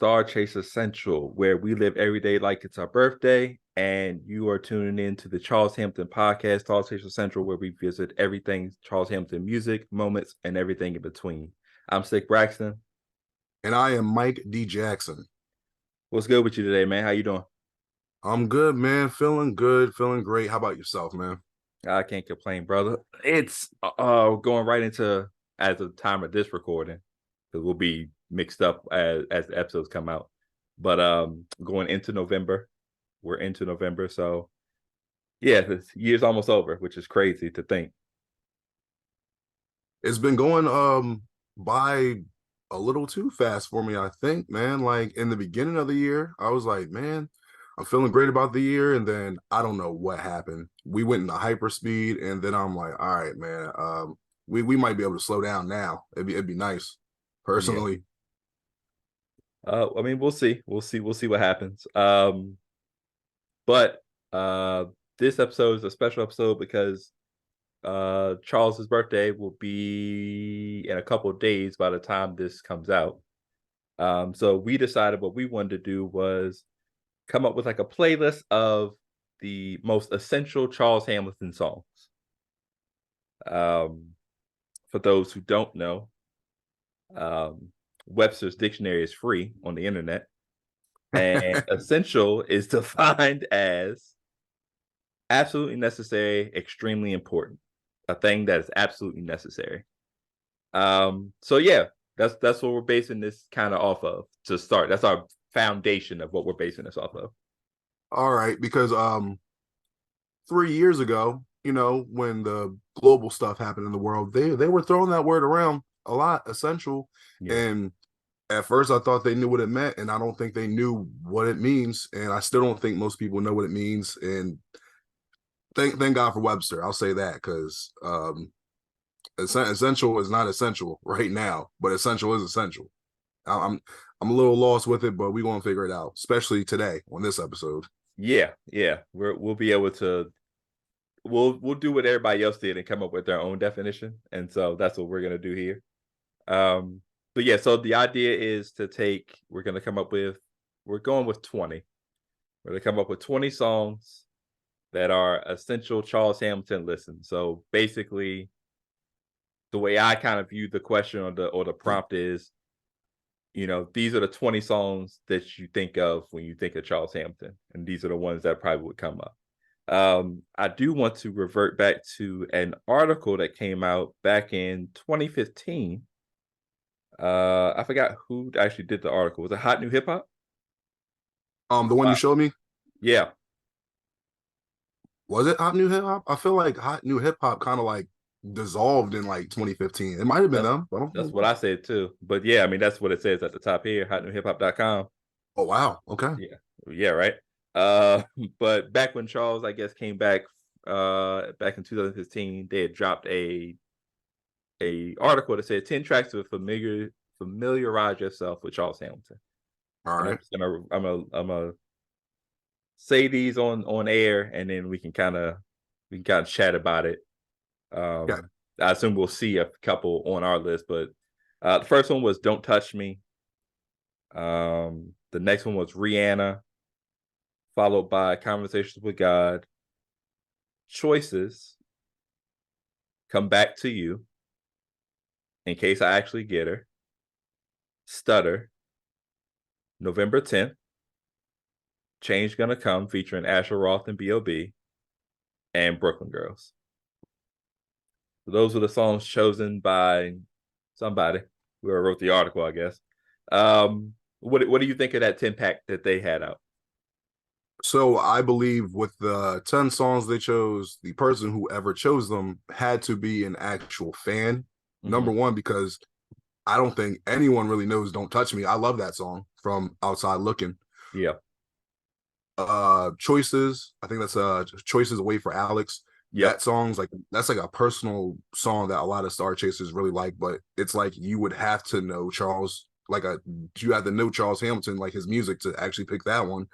Star Chaser Central, where we live every day like it's our birthday, and you are tuning in to the Charles Hampton podcast, Star Chaser Central, where we visit everything Charles Hampton music, moments, and everything in between. I'm Stik Braxton. And I am Mike D. Jackson. What's good with you today, man? How you doing? I'm good, man. Feeling good, feeling great. How about yourself, man? I can't complain, brother. It's going right into as the time of this recording, because we'll be mixed up as the episodes come out. But going into November, we're into November, so yeah, the year's almost over, which is crazy to think. It's been going by a little too fast for me, I think, man. Like in the beginning of the year, I was like, man, I'm feeling great about the year, and then I don't know what happened. We went into hyperspeed, and then I'm like, all right, man, we might be able to slow down now. It'd be nice, Yeah. personally. I mean, we'll see. We'll see what happens. But this episode is a special episode because Charles's birthday will be in a couple of days by the time this comes out. So we decided what we wanted to do was come up with like a playlist of the most essential Charles Hamilton songs. For those who don't know, Webster's dictionary is free on the internet, and essential is defined as absolutely necessary, extremely important, a thing that is absolutely necessary. So yeah, that's what we're basing this kind of off of to start. That's our foundation of what we're basing this off of. All right, because 3 years ago, when the global stuff happened in the world, they were throwing that word around a lot, essential. Yeah. And at first I thought they knew what it meant, and I don't think they knew what it means. And I still don't think most people know what it means. And thank God for Webster. I'll say that, because essential is not essential right now, but essential is essential. I'm a little lost with it, but we're gonna figure it out, especially today on this episode. Yeah, we'll be able to we'll do what everybody else did and come up with their own definition, and so that's what we're gonna do here. But yeah, so the idea is we're going with 20. We're gonna come up with 20 songs that are essential Charles Hamilton listens. So basically, the way I kind of view the question or the prompt is, these are the 20 songs that you think of when you think of Charles Hampton, and these are the ones that probably would come up. I do want to revert back to an article that came out back in 2015. I forgot who actually did the article. Was it Hot New Hip Hop? The one you showed me, Yeah. was it Hot New Hip Hop? I feel like Hot New Hip Hop kind of like dissolved in like 2015. It might have been That's them. I don't that's know. what I said too. But yeah, I mean that's what it says at the top here, hotnewhiphop.com. Oh wow. Okay. Yeah. Yeah, right. But back when Charles, I guess, came back back in 2015, they had dropped a article that said 10 tracks to familiarize yourself with Charles Hamilton. All And right. I'm gonna say these on air, and then we can kind of chat about it. Yeah. I assume we'll see a couple on our list, but the first one was "Don't Touch Me." The next one was Rihanna, followed by "Conversations with God," "Choices," "Come Back to You," "In Case I Actually Get Her," "Stutter," "November 10th," "Change Gonna Come" featuring Asher Roth and B.O.B., and "Brooklyn Girls." So those were the songs chosen by somebody who wrote the article, I guess. What do you think of that 10 pack that they had out? So I believe with the 10 songs they chose, the person who ever chose them had to be an actual fan. Mm-hmm. Number one, because I don't think anyone really knows "Don't Touch Me." I love that song from Outside Looking. Yeah. Choices, I think that's Choices Away for Alex. Yep. That's like a personal song that a lot of Star Chasers really like, but it's like you would have to know Charles, you have to know Charles Hamilton, like his music, to actually pick that one.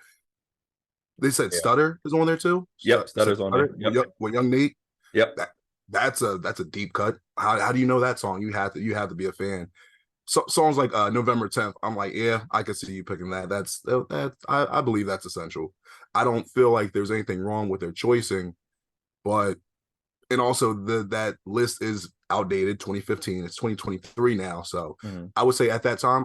They said Yeah. Stutter is on there too. Yep. Said Stutter's on there. Yep. With Young Nate. Yep. That's a deep cut. How do you know that song? You have to be a fan. songs like November 10th. I'm like, yeah, I could see you picking that. I believe that's essential. I don't feel like there's anything wrong with their choicing, but and also that list is outdated, 2015. It's 2023 now, so Mhm. I would say at that time,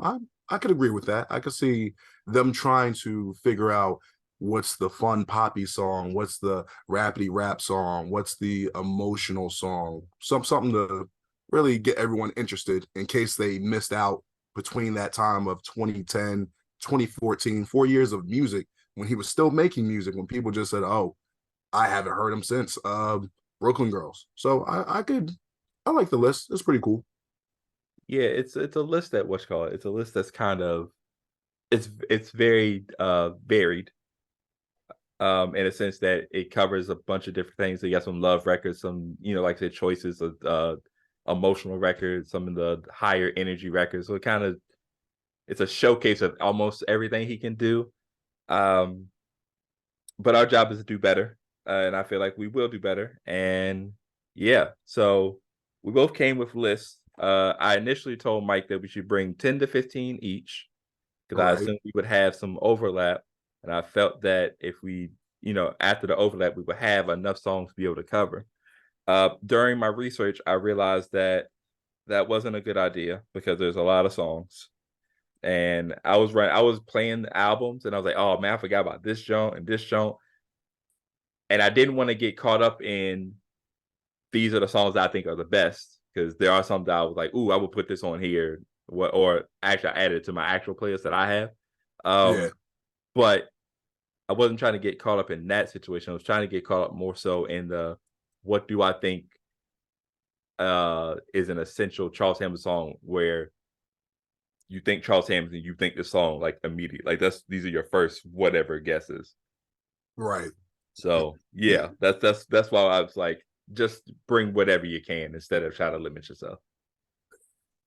I could agree with that. I could see them trying to figure out what's the fun poppy song, what's the rapidy rap song, what's the emotional song, something to really get everyone interested in case they missed out between that time of 2010, 2014, 4 years of music when he was still making music, when people just said, oh, I haven't heard him since Brooklyn Girls. So I like the list. It's pretty cool. Yeah, it's a list that what's called it's a list that's kind of it's very varied in a sense that it covers a bunch of different things. So you got some love records, some like I said, choices of emotional records, some of the higher energy records. So it's a showcase of almost everything he can do. Um, but our job is to do better, and I feel like we will do better. And yeah, so we both came with lists. I initially told Mike that we should bring 10 to 15 each because I Right. assumed we would have some overlap, and I felt that if we, after the overlap, we would have enough songs to be able to cover. During my research, I realized that that wasn't a good idea because there's a lot of songs. And I was playing the albums, and I was like, "Oh man, I forgot about this joint and this joint." And I didn't want to get caught up in these are the songs that I think are the best because there are some that I was like, "Ooh, I will put this on here." What or actually I added it to my actual playlist that I have. Yeah. But I wasn't trying to get caught up in that situation. I was trying to get caught up more so in the what do I think is an essential Charles Hamilton song where you think Charles Hamilton, you think the song like immediately. Like these are your first whatever guesses. Right. So Yeah. yeah, that's why I was like, just bring whatever you can instead of trying to limit yourself.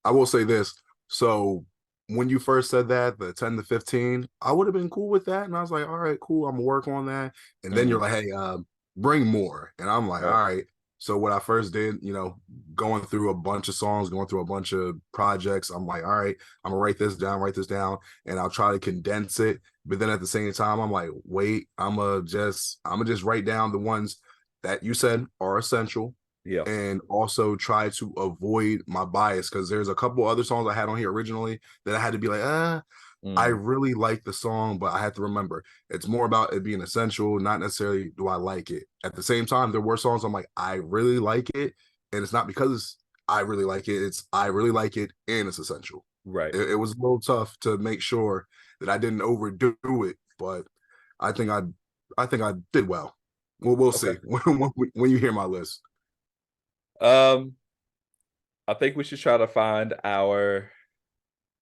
I will say this. So when you first said that, the 10 to 15, I would have been cool with that. And I was like, all right, cool. I'm gonna work on that. And then you're Mhm. like, hey, bring more. And I'm like, Right. all right. So what I first did, going through a bunch of songs, going through a bunch of projects, I'm like, all right, I'm gonna write this down, and I'll try to condense it. But then at the same time, I'm like, wait, I'm gonna just write down the ones that you said are essential Yeah. and also try to avoid my bias because there's a couple other songs I had on here originally that I had to be like, I Mm. really like the song, but I had to remember it's more about it being essential, not necessarily do I like it. At the same time, there were songs I'm like, I really like it, and it's not because I really like it, it's I really like it and it's essential. Right. It was a little tough to make sure that I didn't overdo it, but I think I did well. We'll Okay. see when you hear my list. Um, I think we should try to find the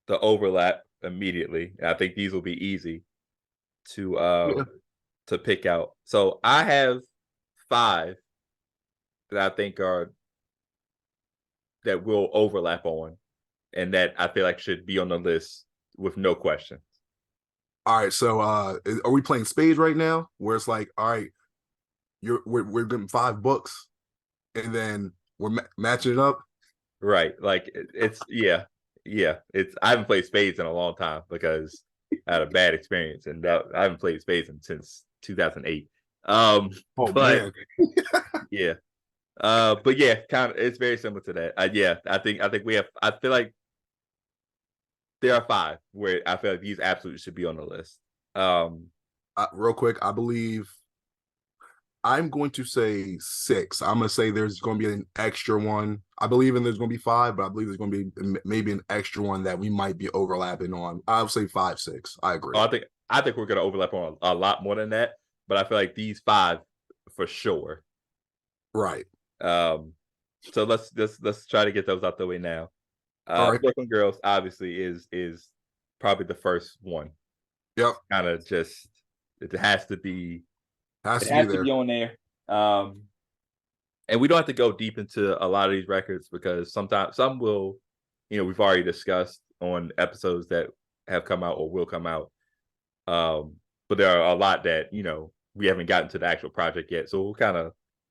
overlap immediately. I think these will be easy to Yeah. pick out. So I have five that I think are that will overlap on and that I feel like should be on the list with no question. All right, so are we playing spades right now? Where it's like, all right, we're getting 5 books, and then we're matching it up. Right. Like it's yeah. Yeah. It's I haven't played spades in a long time because I had a bad experience and I haven't played spades since 2008. Um Oh but man, yeah. But yeah, kind of it's very similar to that. Yeah, I think we have I feel like there are five where I feel like these absolutely should be on the list. Um real quick, I believe I'm going to say six. I'm gonna say there's going to be an extra one. I believe in there's going to be five, but I believe there's going to be maybe an extra one that we might be overlapping on. I'll say five, six. I agree. I think we're gonna overlap on a lot more than that, but I feel like these five for sure. Right. Um so let's try to get those out the way now. All right. Brooklyn Girls obviously is probably the first one. Yep. Kind of just it has to be Has it to be has to there. be on there. And we don't have to go deep into a lot of these records because sometimes some will, we've already discussed on episodes that have come out or will come out. But there are a lot that, we haven't gotten to the actual project yet. So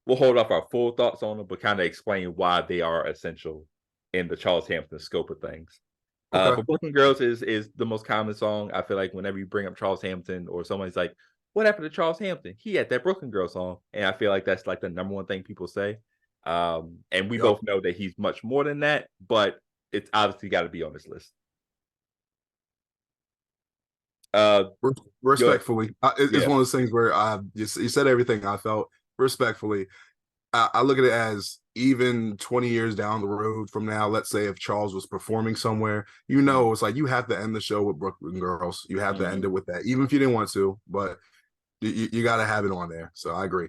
we'll hold off our full thoughts on them, but kind of explain why they are essential in the Charles Hampton scope of things. Okay. But Brooklyn Girls is the most common song. I feel like whenever you bring up Charles Hampton or somebody's like, "What happened to Charles Hampton?" He had that Brooklyn Girl song, and I feel like that's like the number one thing people say. And we Yep. both know that he's much more than that, but it's obviously got to be on this list. Uh, Go ahead. Respectfully, it's Yeah. one of those things where you said everything I felt. Respectfully, I look at it as even 20 years down the road from now, let's say if Charles was performing somewhere, Mhm. it's like you have to end the show with Brooklyn Girls. You have to end Mhm. it with that, even if you didn't want to, but you got to have it on there. So I agree.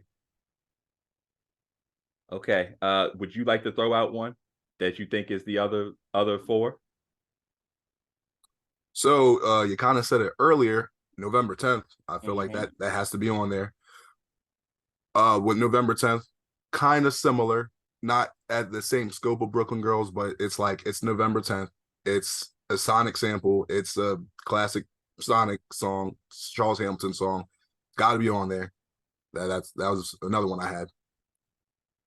Okay. Would you like to throw out one that you think is the other four? So you kind of said it earlier, November 10th. I feel like Mhm. that has to be on there. With November 10th, kind of similar, not at the same scope of Brooklyn Girls, but it's like it's November 10th. It's a Sonic sample. It's a classic Sonic song, Charles Hamilton song. Got to be on there. That was another one I had.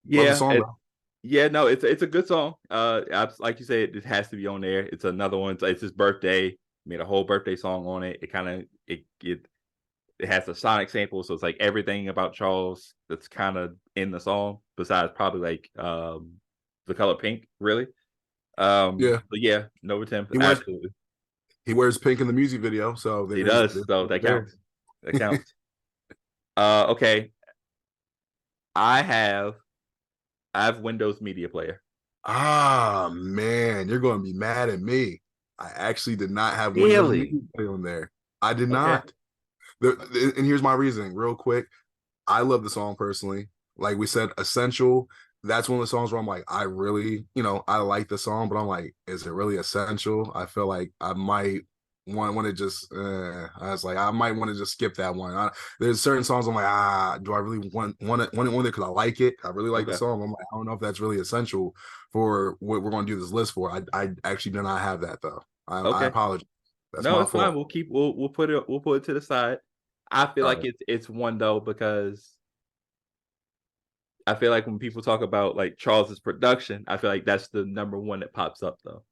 Love the Yeah. song though. Yeah, no, it's a good song. Like you said, it has to be on there. It's another one. It's his birthday. Made a whole birthday song on it. It kind of it has a Sonic sample, so it's like everything about Charles that's kind of in the song, besides probably like the color pink, really. Yeah, But yeah, no attempt, he wears absolutely. he wears pink in the music video, so He does, there's so that there. counts. That counts. Okay, I have I have Windows Media Player. Ah man, you're going to be mad at me. I actually did not have Windows Media Really? Player on there. I did Okay. not. And here's my reasoning, real quick. I love the song personally. Like we said, Essential. That's one of the songs where I'm like, I really, I like the song, but I'm like, is it really essential? I feel like I might want to just. I was like, I might want to just skip that one. There's certain songs I'm like, do I really want it because I like it? I really like the Okay. song. I'm like, I don't know if that's really essential for what we're going to do this list for. I actually do not have that though. I Okay. apologize. That's No, my it's fine. fault. We'll put it to the side. I feel All like right. it's one though because I feel like when people talk about like Charles's production, I feel like that's the number one that pops up though.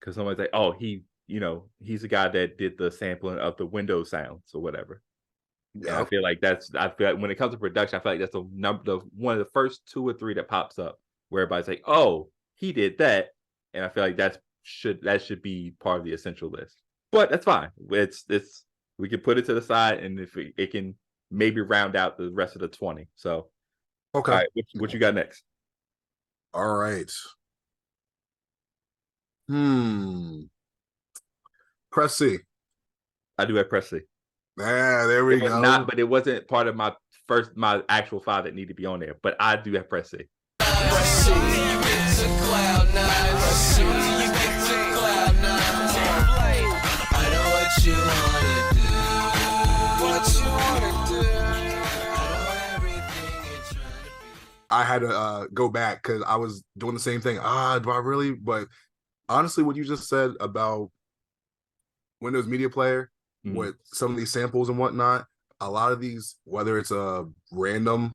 Because somebody's like, oh, he's the guy that did the sampling of the Windows sounds or whatever. And Yep. I feel like when it comes to production, I feel like that's the one of the first two or three that pops up where everybody's like, oh, he did that. And I feel like that should be part of the essential list. But that's fine. It's we can put it to the side and if it can maybe round out the rest of the 20. So all Okay. right, what you got next? All right. Hmm. Press C. I do have Presley. Ah, there It we was not, go. but it wasn't part of my actual five that need to be on there. But I do have Presley. I had to go back because I was doing the same thing. Do I really? But honestly, what you just said about Windows Media Player Mhm, with some of these samples and whatnot, a lot of these, whether it's a random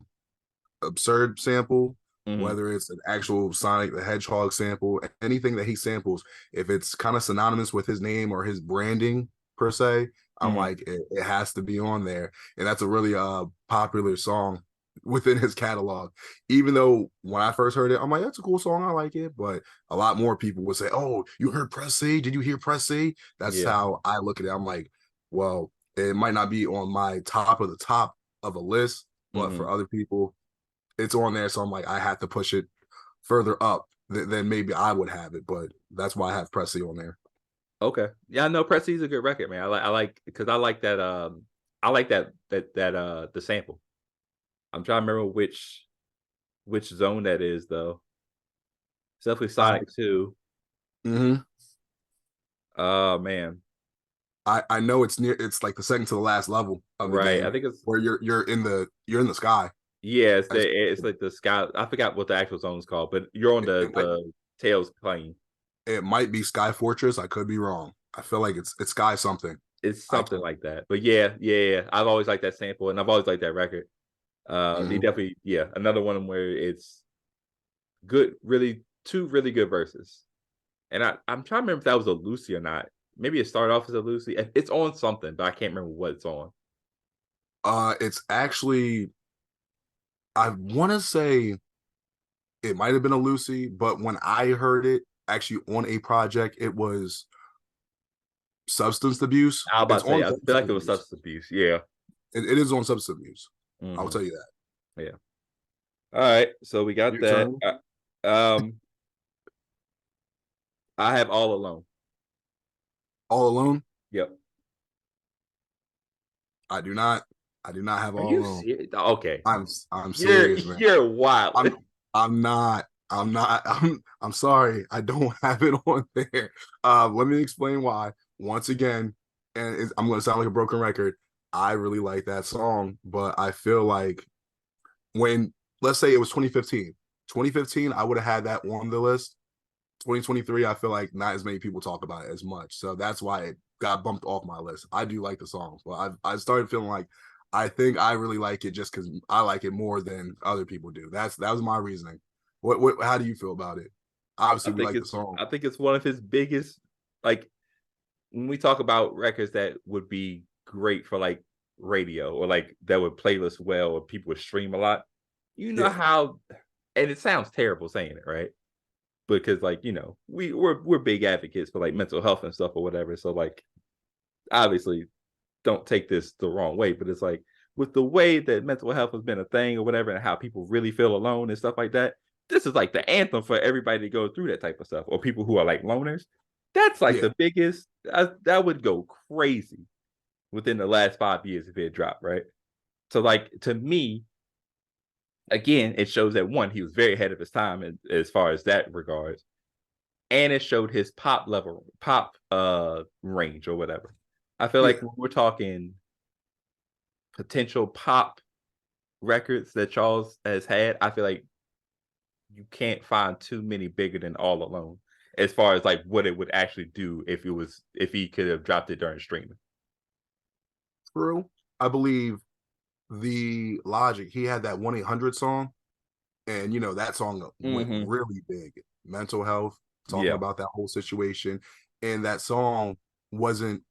absurd sample, mhm, whether it's an actual Sonic the Hedgehog sample, anything that he samples, if it's kind of synonymous with his name or his branding per se, I'm mhm. like, it has to be on there. And that's a really popular song within his catalog. Even though when I first heard it, I'm like, that's a cool song. I like it. But a lot more people would say, oh, you heard Press C? Did you hear Press C? That's Yeah. how I look at it. I'm like, well, it might not be on my top of the top of a list, but for Mhm. other people, it's on there. So I'm like, I have to push it further up than maybe I would have it. But that's why I have Presley on there. Okay. Yeah, no, Presti's a good record, man. I like because I like the sample. I'm trying to remember which zone that is though. It's definitely I Sonic 2. hmm Oh man. I know it's near. It's like the second to the last level of the Right. I game think it's where you're in the sky. yeah, I just, it's like the sky. I forgot what the actual zone is called, but you're on it might the Tails plane. it might be Sky Fortress. I could be wrong. I feel like it's Sky something. It's I something like that. But yeah. I've always liked that sample and I've always liked that record. He mhm. definitely another one where it's good, really two really good verses. And I'm trying to remember if that was a Lucy or not. Maybe it started off as a Lucy. It's on something, but I can't remember what it's on. It's actually, I want to say it might have been a Lucy, but when I heard it actually on a project, it was substance abuse. I was It's about to say, on I feel substance like it was abuse. substance abuse. Yeah. It is on substance abuse. I will Hmm. tell you that. Yeah. All right. So we got Your that. turn. I have All Alone. All alone. Yep. I do not. I do not have Are all you alone. serious? Okay. I'm You're serious, man. you're wild. I'm I'm not. I'm not. I'm sorry. I don't have it on there. Let me explain why. Once again, and I'm going to sound like a broken record. I really like that song, but I feel like when, let's say it was 2015, 2015, I would have had that on the list. 2023, I feel like not as many people talk about it as much, so that's why it got bumped off my list. I do like the song, but I started feeling like I think I really like it just because I like it more than other people do. That was my reasoning. What how do you feel about it? I Obviously, we think like the it's song. I think it's one of his biggest, like, when we talk about records that would be great for like radio or like that would playlist well or people would stream a lot. You know Yeah, how, and it sounds terrible saying it, right? Because like, we're big advocates for like mental health and stuff or whatever. So like obviously don't take this the wrong way, but it's like with the way that mental health has been a thing or whatever and how people really feel alone and stuff like that, this is like the anthem for everybody to go through that type of stuff, or people who are like loners. That's like yeah, the biggest, that would go crazy within the last 5 years if it dropped, right? So like to me, again, it shows that one, he was very ahead of his time as far as that regards, and it showed his pop range or whatever. I feel like yeah. when we're talking potential pop records that Charles has had, I feel like you can't find too many bigger than All Alone as far as like what it would actually do if he could have dropped it during streaming. True. I believe the Logic. He had that 1-800 song, and that song went Hmm. really big. Mental health, talking Yeah. about that whole situation, and that song wasn't,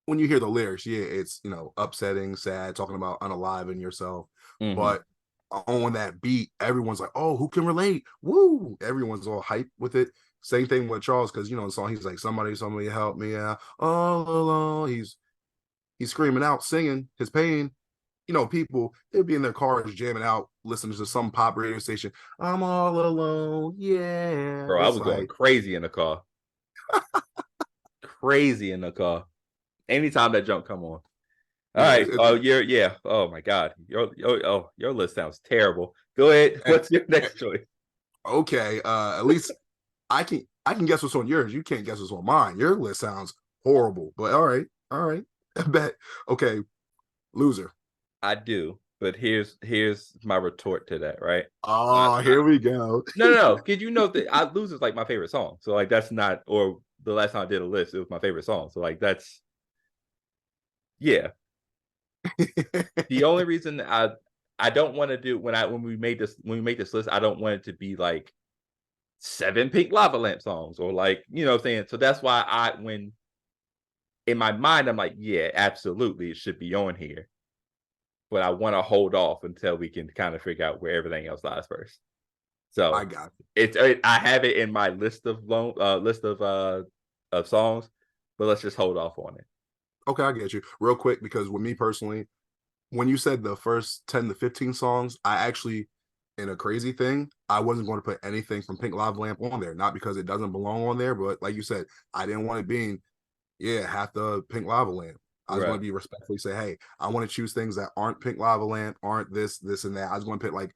when you hear the lyrics, yeah, it's upsetting, sad, talking about unaliving yourself. Hmm. But on that beat, everyone's like, "Oh, who can relate?" Woo! Everyone's all hyped with it. Same thing with Charles, because the song, he's like, somebody help me out, all alone." He's screaming out, singing his pain. People, they'd be in their cars jamming out, listening to some pop radio station. I'm all alone. Yeah. Bro, I It's was going like, crazy in the car. Crazy in the car. Anytime that jump come on. All yeah, right. Oh, yeah. Oh my God. Your list sounds terrible. Go ahead. and, What's your next choice? okay. At least I can guess what's on yours. You can't guess what's on mine. Your list sounds horrible, but all right. All right. I bet. Okay. Loser. I do, but here's my retort to that, right? I, Oh, here we go. no. Because you know that I lose is like my favorite song. So like that's not, or the last time I did a list, it was my favorite song. So like that's, yeah. The only reason I don't want to do when we make this list, I don't want it to be like seven Pink Lava Lamp songs or like, what I'm saying. So that's why when in my mind I'm like, yeah, absolutely, it should be on here. But I want to hold off until we can kind of figure out where everything else lies first. I So got you. I have it in my list of songs, but let's just hold off on it. Okay, I get you. Real quick, because with me personally, when you said the first 10 to 15 songs, I actually, in a crazy thing, I wasn't going to put anything from Pink Lava Lamp on there. Not because it doesn't belong on there, but like you said, I didn't want it being, yeah, half the Pink Lava Lamp. I was going Right. to be respectfully say, hey, I want to choose things that aren't Pink Lava Lamp, aren't this, and that. I was going to pick like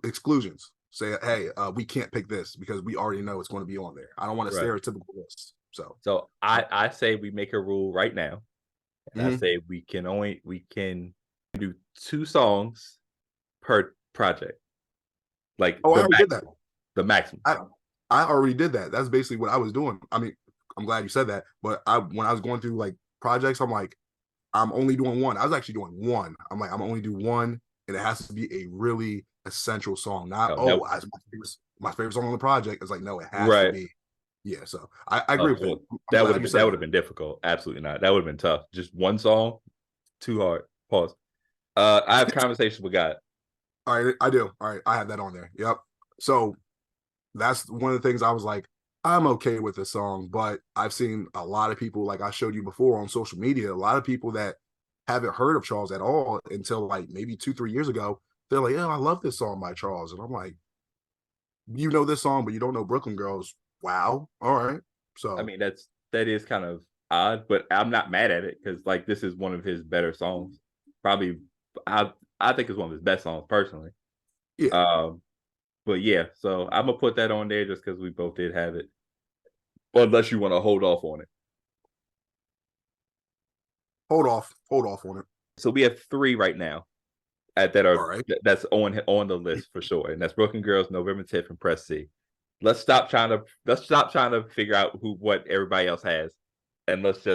exclusions. Say, hey, we can't pick this because we already know it's going to be on there. I don't want a Right. stereotypical list. So, So I say we make a rule right now, and I mhm. say we can do two songs per project, like Oh, I already did that. the maximum. I I already did that. That's basically what I was doing. I mean, I'm glad you said that. But when I was going through like projects, I'm like, I'm only doing one. I was actually doing one. I'm like, I'm only do one, and it has to be a really essential song. Not No, as my favorite. my favorite song on the project. It's like, no, it has to Right. be. Yeah, so I agree with that. Well, I'm glad you that said would have that. been difficult. Absolutely not. That would have been tough. Just one song, too hard. Pause. I have conversations with God. All right, I do. All right, I have that on there. Yep. So that's one of the things I was like, I'm okay with the song, but I've seen a lot of people, like I showed you before on social media, a lot of people that haven't heard of Charles at all until like maybe 2, 3 years ago. They're like, yeah, I love this song by Charles. And I'm like, you know this song, but you don't know Brooklyn Girls. Wow. All right. I So mean, that is kind of odd, but I'm not mad at it because like this is one of his better songs. Probably, I think it's one of his best songs personally. yeah, Um, but yeah, so I'm gonna put that on there just because we both did have it. Unless you want to hold off on it. hold off on it. So we have three right now All right. that's on the list for sure, and that's Broken Girls, November 10th, and Press C. Let's stop trying to figure out what everybody else has, and let's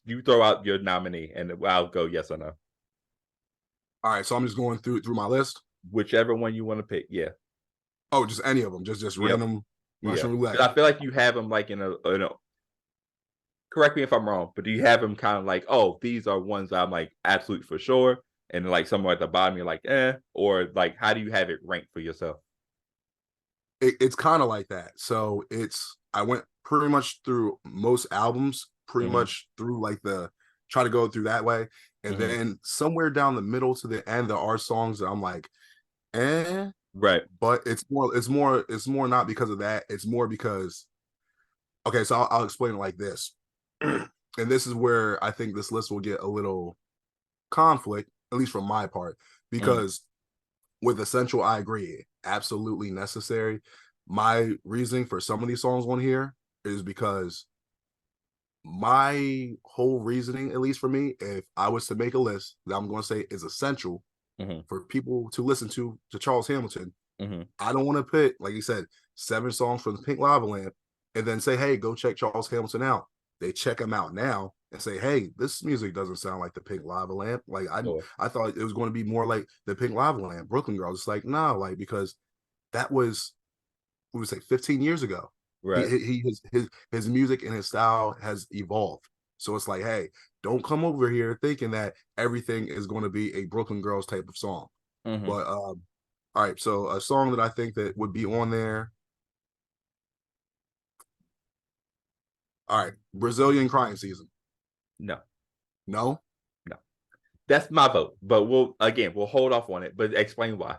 you throw out your nominee, and I'll go yes or no, All right. So I'm just going through my list. whichever one you want to pick. Yeah, Oh, just any of them, just yep, random yeah. Russian roulette. 'Cause I feel like you have them like in a. Correct me if I'm wrong, but do you have them kind of like, oh, these are ones I'm like absolute for sure, and like somewhere at the bottom you're like, or like how do you have it ranked for yourself? It's kind of like that. So it's I went pretty much through most albums, pretty Mm-hmm, much through like the try to go through that way, and mm-hmm. then somewhere down the middle to the end there are songs that I'm like, eh, Right. but it's more not because of that. It's more because okay, so I'll explain it like this, and this is where I think this list will get a little conflict, at least from my part, Mm, because with Essential, I agree, absolutely necessary. My reasoning for some of these songs on here is because my whole reasoning, at least for me, if I was to make a list that I'm going to say is essential mm-hmm, for people to listen to Charles Hamilton, mm-hmm. I don't want to put, like you said, 7 songs from the Pink Lava Lamp and then say, hey, go check Charles Hamilton out. They check him out now and say, hey, this music doesn't sound like the Pink Lava Lamp. Like Sure. I thought it was going to be more like the Pink Lava Lamp, Brooklyn Girls. It's like, nah, like because that was we would say 15 years ago. Right. His music and his style has evolved. So it's like, hey, don't come over here thinking that everything is going to be a Brooklyn Girls type of song. Mm-hmm. But all right, so a song that I think that would be on there. All right, Brazilian Crying Season. No, No, no. That's my vote. But we'll hold off on it. But explain why.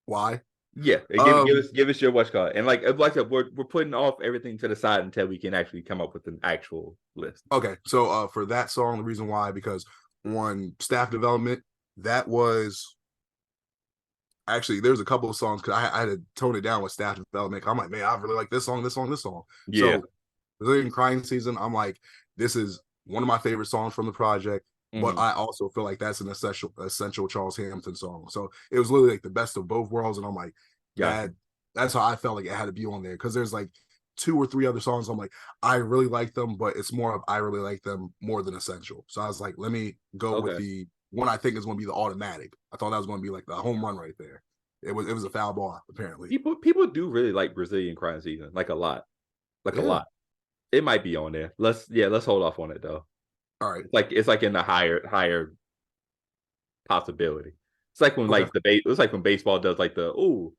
why? Yeah, Um, give us your watch card. And like I said, we're putting off everything to the side until we can actually come up with an actual list. okay, so for that song, the reason why because on staff development, that was actually there's a couple of songs because I had to tone it down with staff development. I'm like, man, I really like this song, this song, this song. Yeah. So Brazilian Crying Season, I'm like, this is one of my favorite songs from the project. But Mm-hmm. I also feel like that's an essential Charles Hampton song. So it was literally like the best of both worlds. And I'm like, Gotcha. that's how I felt like it had to be on there. Cause there's like 2 or 3 other songs. I'm like, I really like them, but it's more of I really like them more than essential. So I was like, let me go with Okay. the one I think is going to be the automatic. I thought that was going to be like the home run right there. It was a foul ball, apparently. People do really like Brazilian crime season, like a lot. Like a Yeah. lot. It might be on there. Let's hold off on it though. All right. It's like in the higher possibility. It's like when Okay. it's like when baseball does like the ooh,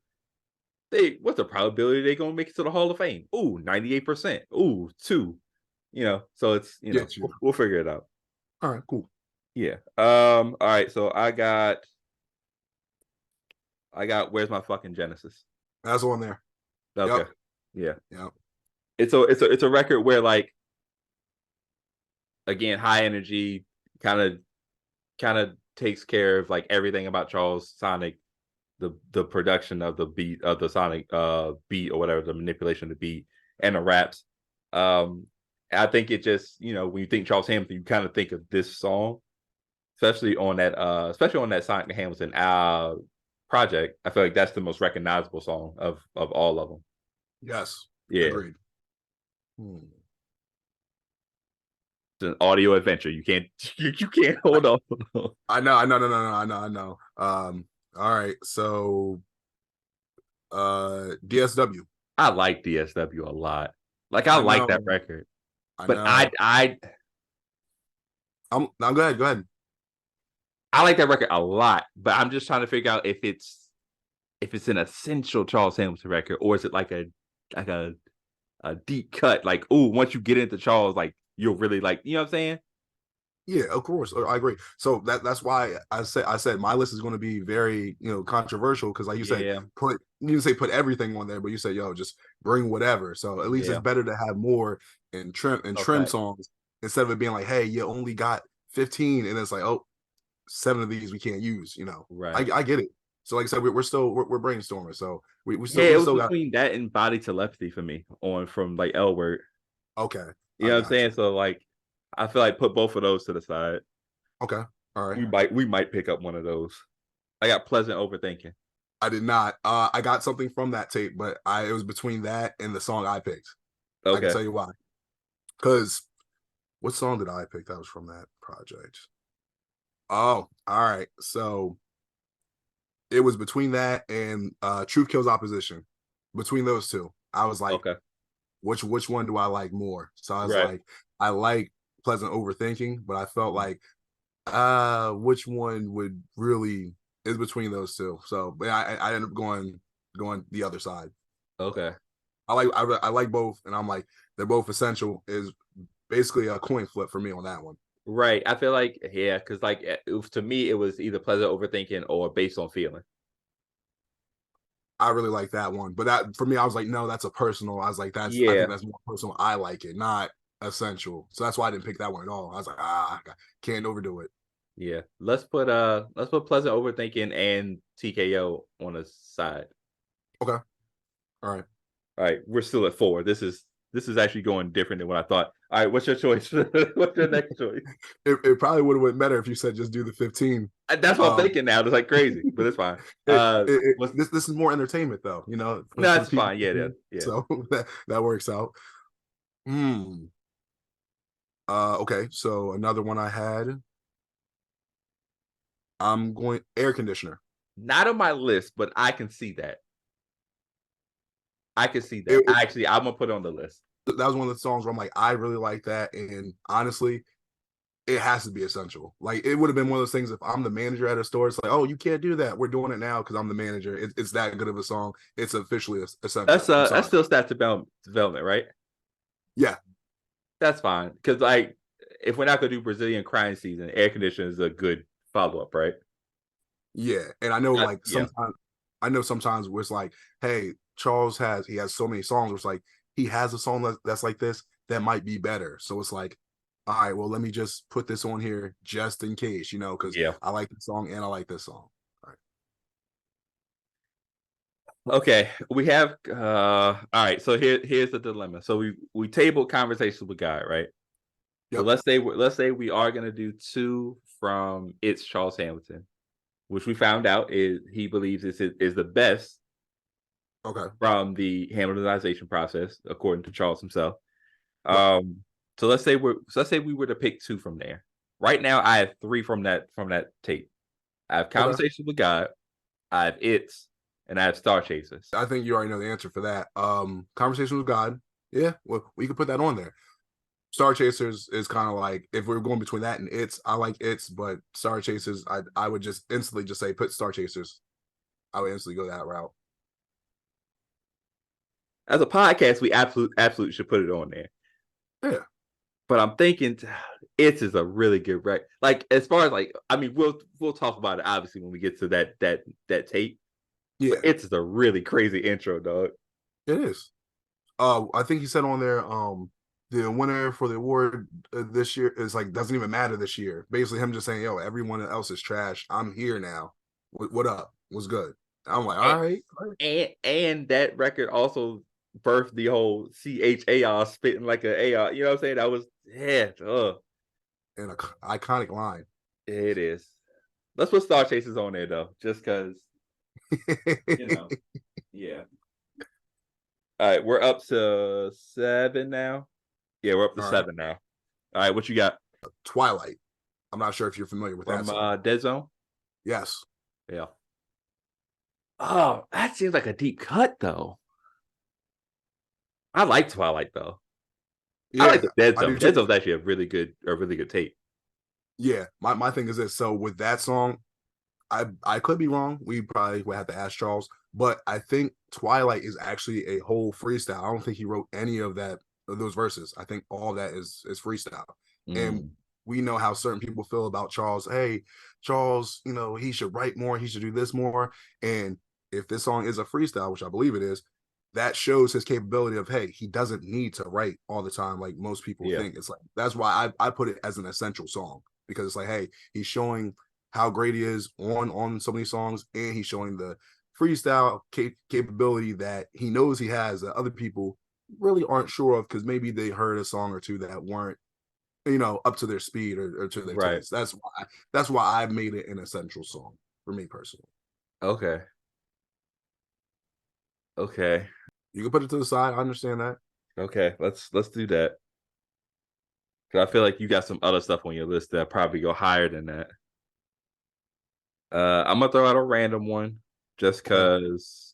they what's the probability they gonna make it to the Hall of Fame? Ooh, 98%. Ooh, 2. So it's Get you. we'll figure it out. All right. Cool. Yeah. All right, so I got Where's My Fucking Genesis? That's on there. Okay. Yep. Yeah. Yep. It's a record where like again, high energy kind of takes care of like everything about Charles Sonic, the production of the beat of the Sonic beat or whatever, the manipulation of the beat and the raps. Um I think it just, when you think Charles Hamilton, you kind of think of this song, especially on that Sonic and Hamilton project. I feel like that's the most recognizable song of all of them. Yes. Yeah. Agreed. Hmm. It's an audio adventure. You can't you can't hold on. I know. I know. No. I know. All right. So DSW. I like DSW a lot. Like I I like that know. record, I but know. I'm now. Go ahead. Go ahead. I like that record a lot. But I'm just trying to figure out if it's an essential Charles Hamilton record, or is it like a deep cut? Like, oh, once you get into Charles, like you'll really like, you know what I'm saying? Yeah, of course, I agree. So that's why I said my list is going to be very controversial because like you said, Yeah, you didn't say put everything on there, but you said yo just bring whatever. So at least it's yeah. better to have more and trim Okay, songs instead of it being like hey you only got 15 and it's like oh 7 of these we can't use. right. I get it. So like I said, we're still we're brainstorming. So we Yeah, still it we was still got between that and Body Telepathy for me on from like L Word. okay. You I know what I'm got saying? you. So like, I feel like put both of those to the side. Okay, all right. We might pick up one of those. I got Pleasant Overthinking. I did not. I got something from that tape, but I it was between that and the song I picked. I can Okay. tell you why. Because what song did I pick that was from that project? Oh, all right. So it was between that and Truth Kills Opposition. Between those two, I was like, Okay. which one do I like more? So I was Right. like, I like Pleasant Overthinking, but I felt like which one would really is between those two. So but I ended up going the other side. But Okay. I like both, and I'm like they're both essential. Is basically a coin flip for me on that one. Right. I feel like yeah, because like to me it was either Pleasant Overthinking or Based on Feeling. I really like that one, but that for me, I was like, no, that's a personal. I was like, I think Yeah. that's more personal. I like it, not essential. So that's why I didn't pick that one at all. I was like, can't overdo it. Yeah. Let's put Pleasant Overthinking and TKO on the side. Okay, all right. All right, we're still at four. This is actually going different than what I thought. All right, what's your choice? What's your next choice? It probably would have went better if you said just do the 15. That's what I'm Um, thinking now. It's like crazy, but it's fine. What's this is more entertainment though, no, for the it's people. fine. Yeah, yeah, yeah. So that works out. Hmm. Okay. So another one I had. I'm going air conditioner. Not on my list, but I can see that. I can see It, that. it- Actually, I'm gonna put it on the list. that was one of the songs where I'm like, I really like that, and honestly, it has to be essential. Like it would have been one of those things if I'm the manager at a store. It's like, oh, you can't do that. We're doing it now because I'm the manager. It's that good of a song. It's officially essential. I'm That's sorry. still stat development, right? Yeah, That's fine. Because like, if we're not gonna do Brazilian crime season, air conditioner is a good follow up, right? yeah. And I know That's, like yeah, sometimes where it's like, hey, Charles has so many songs where it's like he has a song that's like this that might be better. So it's like, all right, well, let me just put this on here just in case, because yeah. I like the song and I like this song. All right. Okay, we have all right, so here's the dilemma. So we tabled conversations with God, right? But Yep. let's say we are gonna do two from It's Charles Hamilton, which we found out is he believes is the best Okay. from the Hamiltonization process, according to Charles himself. Right. Um, let's say we were to pick two from there. Right now, I have three from that tape. I have Okay. Conversations with God, I have It's, and I have Star Chasers. I think you already know the answer for that. Conversation with God. Yeah, well, we could put that on there. Star Chasers is kind of like if we are going between that and It's, I like It's, but Star Chasers, I would just instantly just say put Star Chasers. I would instantly go that route. As a podcast, we absolutely should put it on there. Yeah, But I'm thinking It's is a really good record. Like as far as like, I mean, we'll talk about it obviously when we get to that tape. But yeah, It's is a really crazy intro, dog. it is. I think he said on there, the winner for the award this year is like doesn't even matter this year. Basically, him just saying, "Yo, everyone else is trash. I'm here now. What up? What's good?" I'm like, And, all right. All right. and that record also birthed the whole CHAR spitting like a AR. You know what I'm saying? That was yeah. And an iconic line. It is. Let's put Star Chasers on there though, just because you know. Yeah. All right, we're up to seven now. Yeah, we're up to All right. seven now. All right, what you got Twilight. I'm not sure if you're familiar with that from song. Dead Zone? Yes. Yeah. Oh, that seems like a deep cut though. I like Twilight though. I like Yeah, the Dead I do Zone. Dead too. Zone's actually a really good tape. Yeah, my thing is this. So with that song, I could be wrong. We probably would have to ask Charles, but I think Twilight is actually a whole freestyle. I don't think he wrote any of that of those verses. I think all that is freestyle. And Mm, we know how certain people feel about Charles. Hey, Charles, he should write more, he should do this more. And if this song is a freestyle, which I believe it is, that shows his capability of, hey, he doesn't need to write all the time like most people yeah, think. It's like that's why I put it as an essential song, because it's like, hey, he's showing how great he is on some of these songs, and he's showing the freestyle capability that he knows he has that other people really aren't sure of, because maybe they heard a song or two that weren't up to their speed or to their right. taste. That's why I made it an essential song for me personally. Okay. Okay. You can put it to the side. I understand that. Okay. Let's do that. 'Cause I feel like you got some other stuff on your list that probably go higher than that. I'm gonna throw out a random one just Okay. cause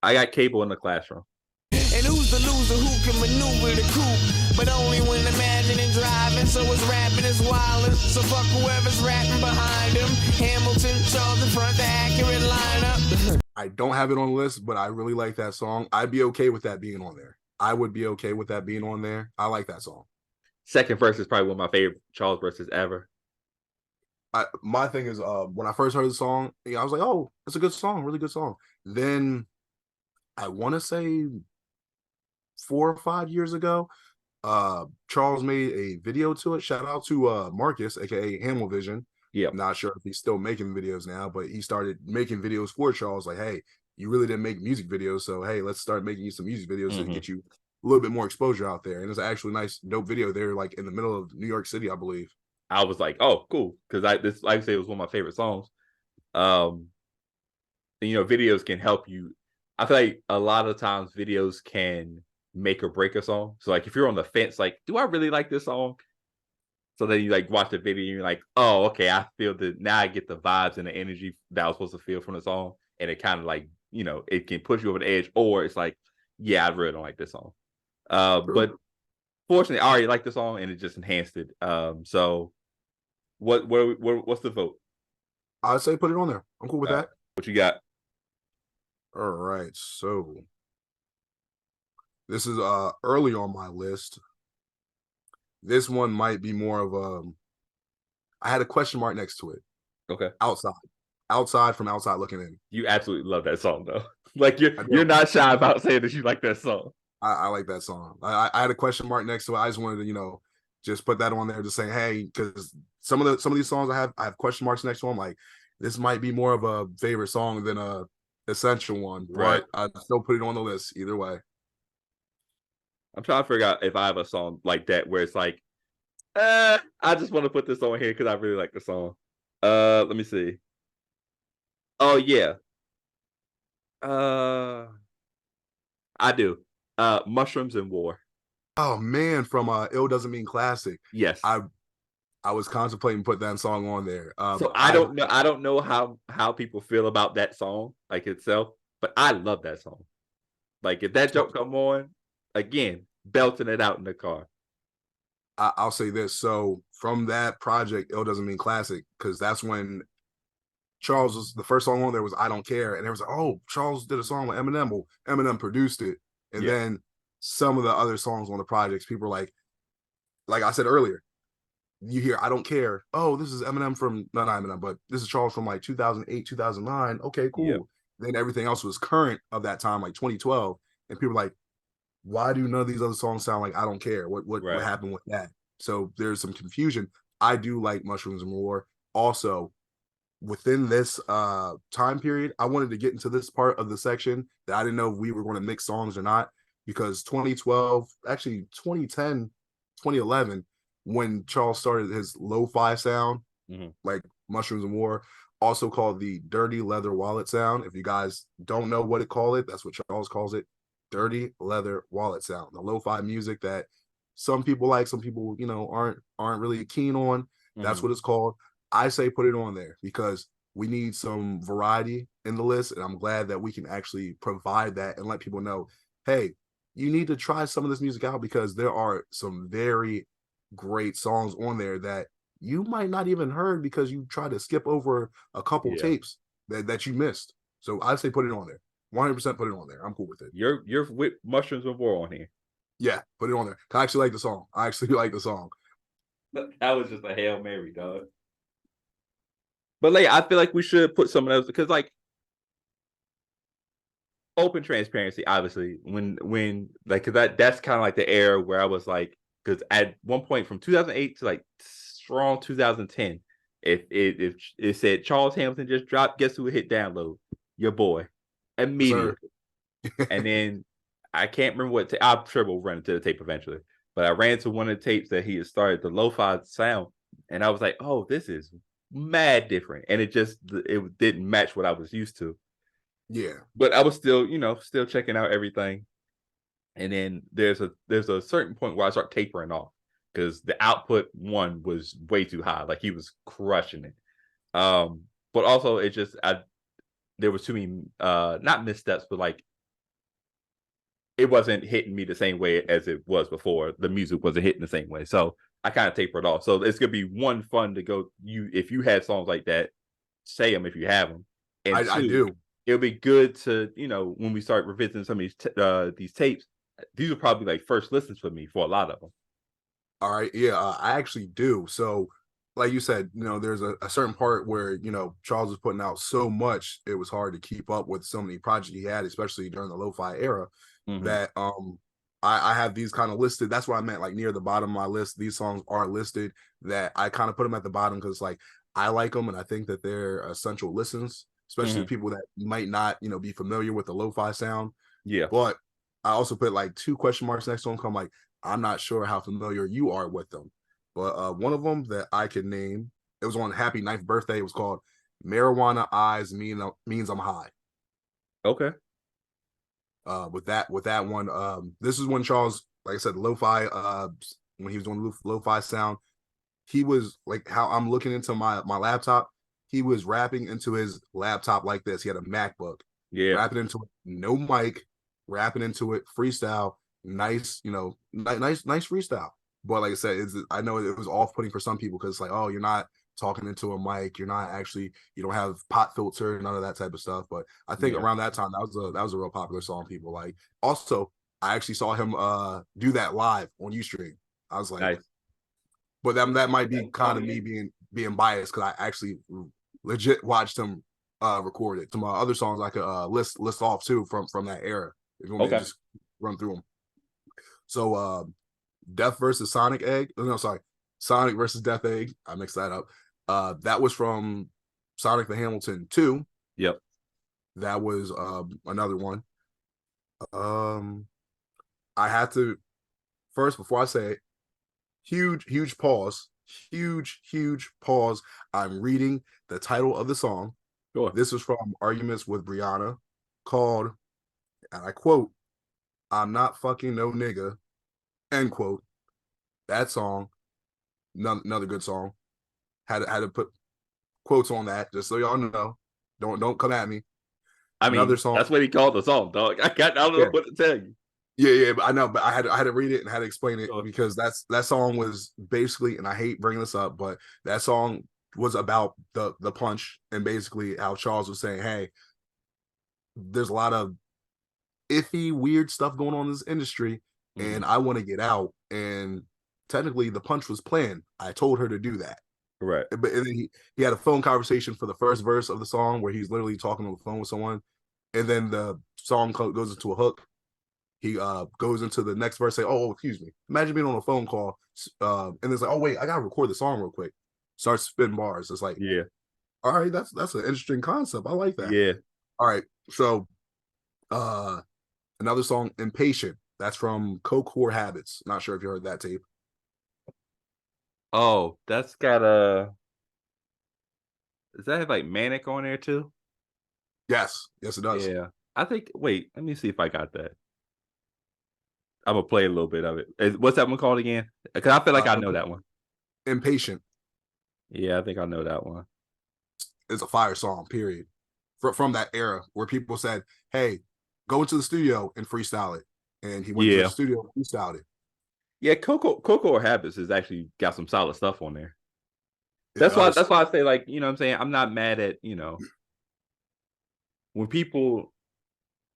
I got Cable in the Classroom. And who's the loser who can maneuver the coupe? But only when imagining driving, so it's rapping is wildin'. So fuck whoever's rapping behind him. Hamilton, Charles in front, the accurate lineup. I don't have it on the list, but I really like that song. I'd be okay with that being on there. I would be okay with that being on there. I like that song. Second verse is probably one of my favorite Charles verses ever. My thing is, when I first heard the song, I was like, oh, it's a good song, really good song. Then I want to say 4 or 5 years ago, Charles made a video to it. Shout out to Marcus, aka Hamilvision. Yep. Not sure if he's still making videos now, but he started making videos for Charles. Like, hey, you really didn't make music videos, so hey, let's start making you some music videos to Mhm. get you a little bit more exposure out there. And it's actually a nice, dope video. They're like in the middle of New York City, I believe. I was like, "Oh, cool," because this, like I say, it was one of my favorite songs. Um, and, videos can help you. I feel like a lot of times videos can make or break a song. So, like, if you're on the fence, like, do I really like this song? So then you like watch the video and you're like, oh, okay, I feel the now I get the vibes and the energy that I was supposed to feel from the song. And it kind of like, it can push you over the edge, or it's like, yeah, I really don't like this song. True. But fortunately, I already like the song and it just enhanced it. So what's the vote? I'd say put it on there. I'm cool with that. What you got? All right. So this is early on my list. This one might be more of I had a question mark next to it. Okay. Outside. Outside from outside looking in. You absolutely love that song though. Like I you're do. not shy about saying that you like that song. I like that song. I had a question mark next to it. I just wanted to, just put that on there, just saying, hey, because some of these songs I have question marks next to them. Like, this might be more of a favorite song than a essential one, Right. but I still put it on the list either way. I'm trying to figure out if I have a song like that where it's like, I just want to put this on here because I really like the song. Let me see. Oh yeah. Uh I do. Mushrooms and War. Oh man, from Ill Doesn't Mean Classic. Yes. I I was contemplating put that song on there. So I I don't know how people feel about that song like itself, but I love that song. Like if that so joke come on, again, belting it out in the car. I'll say this. So from that project, Ill Doesn't Mean Classic, because that's when Charles was the first song on there was I Don't Care. And there was like, oh, Charles did a song with Eminem. Well, Eminem produced it. And Yeah. then some of the other songs on the projects, people are like I said earlier, you hear I Don't Care. Oh, this is Eminem from not Eminem, but this is Charles from like 2008, 2009. Okay, Yep. cool. Then everything else was current of that time, like 2012. And people are like, why do none of these other songs sound like I Don't Care? What Right. happened with that? So there's some confusion. I do like Mushrooms and More. Also, within this time period, I wanted to get into this part of the section that I didn't know if we were going to mix songs or not, because 2012, actually 2010, 2011, when Charles started his lo-fi sound, Mhm. like Mushrooms and More, also called the dirty leather wallet sound. If you guys don't know what it called it, that's what Charles calls it, dirty leather wallet sound. The lo-fi music that some people like, some people, aren't really keen on. That's Mhm. what it's called. I say put it on there because we need some variety in the list, and I'm glad that we can actually provide that and let people know, hey, you need to try some of this music out because there are some very great songs on there that you might not even heard because you tried to skip over a couple Yeah. tapes that you missed. So I'd say put it on there. 100% put it on there. I'm cool with it. You're with Mushrooms of War on here. Yeah, put it on there. I actually like the song. I actually like the song. That was just a Hail Mary, dog. But like, I feel like we should put someone else because like open transparency, obviously, when like cause that's kind of like the era where I was like, because at one point from 2008 to like strong 2010, if it said Charles Hamilton just dropped, guess who hit download? Your boy. Immediately. And then I can't remember what I'm sure we'll run into the tape eventually. But I ran to one of the tapes that he had started, the lo-fi sound, and I was like, oh, this is mad different. And it didn't match what I was used to. Yeah. But I was still, still checking out everything. And then there's a certain point where I start tapering off because the output one was way too high. Like he was crushing it. But also it just there was too many not missteps, but like it wasn't hitting me the same way as it was before. The music wasn't hitting the same way. So I kind of tapered off. So it's gonna be one fun to go. If you had songs like that, say them if you have them. And I do. It'll be good to when we start revisiting some of these tapes. These are probably like first listens for me for a lot of them. All right. Yeah, I actually do. So, like you said, there's a certain part where, Charles was putting out so much, it was hard to keep up with so many projects he had, especially during the lo-fi era, that I have these kind of listed. That's what I meant, like near the bottom of my list. These songs are listed that I kind of put them at the bottom because like I like them and I think that they're essential listens, especially the people that might not, be familiar with the lo-fi sound. Yeah. But I also put like 2 question marks next to them. I'm like, I'm not sure how familiar you are with them. But one of them that I can name, it was on Happy 9th Birthday. It was called Marijuana Eyes Means I'm High. Okay. With that one, this is when Charles, like I said, lo-fi, when he was doing lo-fi sound, he was like how I'm looking into my laptop. He was rapping into his laptop like this. He had a MacBook. Yeah. Rapping into it, no mic, rapping into it, freestyle, nice freestyle. But like I said, I know it was off-putting for some people because it's like, oh, you're not talking into a mic, you don't have pot filter, none of that type of stuff. But I think around that time, that was a real popular song people like. Also, I actually saw him do that live on Ustream. I was like, nice. But that might be kind of me being biased because I actually legit watched him record it. Some other songs I could list off too from that era. If you want me to just run through them. So Death versus Sonic Egg. No, sorry. Sonic versus Death Egg. I mixed that up. That was from Sonic the Hamilton 2. Yep. That was another one. I had to first, before I say it, huge pause. Huge pause. I'm reading the title of the song. Sure. This is from Arguments with Brianna, called, and I quote, "I'm not fucking no nigga," end quote. That song, another good song. Had to put quotes on that just so y'all know. Don't come at me. I mean, another song. That's what he called the song, dog. I don't know what to tell you. Yeah, but I know, but I had to read it and had to explain it because that song was basically, and I hate bringing this up, but that song was about the punch and basically how Charles was saying, hey, there's a lot of iffy, weird stuff going on in this industry, and I want to get out. And technically, the punch was planned. I told her to do that. Right. But and then he had a phone conversation for the first verse of the song where he's literally talking on the phone with someone, and then the song goes into a hook. He goes into the next verse, say, "Oh, excuse me." Imagine being on a phone call, and it's like, "Oh wait, I gotta record the song real quick." Starts spitting bars. It's like, yeah, all right, that's an interesting concept. I like that. Yeah. All right, so another song, "Impatient." That's from Coke Core Habits. Not sure if you heard that tape. Oh, that's got does that have like Manic on there too? Yes, it does. Yeah, I think. Wait, let me see if I got that. I'm gonna play a little bit of it. What's that one called again? Because I feel like I know that one. Impatient. Yeah, I think I know that one. is a fire song, period. From that era where people said, "Hey, go into the studio and freestyle it," and he went to the Yeah. studio and freestyled it. Yeah, Coco or Habits has actually got some solid stuff on there. It That's why does. I say, like, you know what I'm saying? I'm not mad at, when people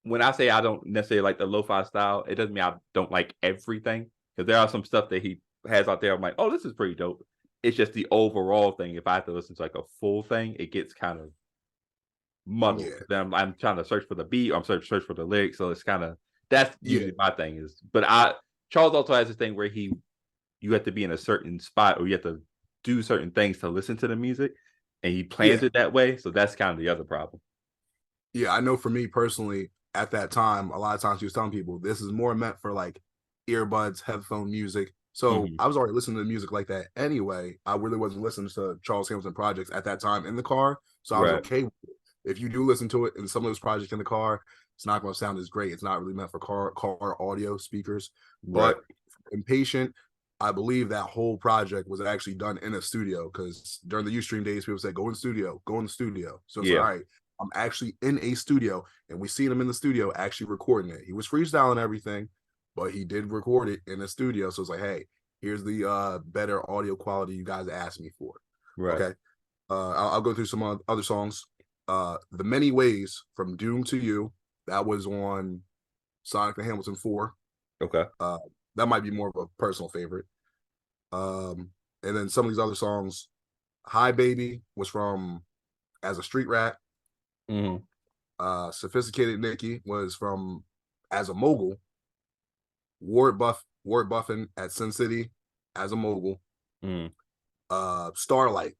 when I say I don't necessarily like the lo-fi style, it doesn't mean I don't like everything. Because there are some stuff that he has out there. I'm like, oh, this is pretty dope. It's just the overall thing. If I have to listen to like a full thing, it gets kind of muddled. Yeah. Then I'm trying to search for the beat. I'm search for the lyrics. So it's kind of that's Yeah. usually my thing is. But Charles also has this thing where you have to be in a certain spot or you have to do certain things to listen to the music, and he plans it that way. So that's kind of the other problem. Yeah, I know for me personally, at that time, a lot of times he was telling people this is more meant for like earbuds, headphone music. So I was already listening to music like that anyway. I really wasn't listening to Charles Hamilton projects at that time in the car. So I was okay with it. If you do listen to it in some of those projects in the car, it's not going to sound as great. It's not really meant for car audio speakers. But Impatient, I believe that whole project was actually done in a studio because during the Ustream days, people said, go in the studio, go in the studio. So it's like, all right, I'm actually in a studio, and we seen him in the studio actually recording it. He was freestyling everything, but he did record it in the studio. So it's like, hey, here's the better audio quality you guys asked me for. Right. Okay. I'll go through some other songs. The Many Ways from Doom to You, that was on Sonic and Hamilton 4. Okay. That might be more of a personal favorite. And then some of these other songs, Hi Baby was from As a Street Rat. Sophisticated Nikki was from As a Mogul. Ward Buffin at Sin City as a mogul. Starlight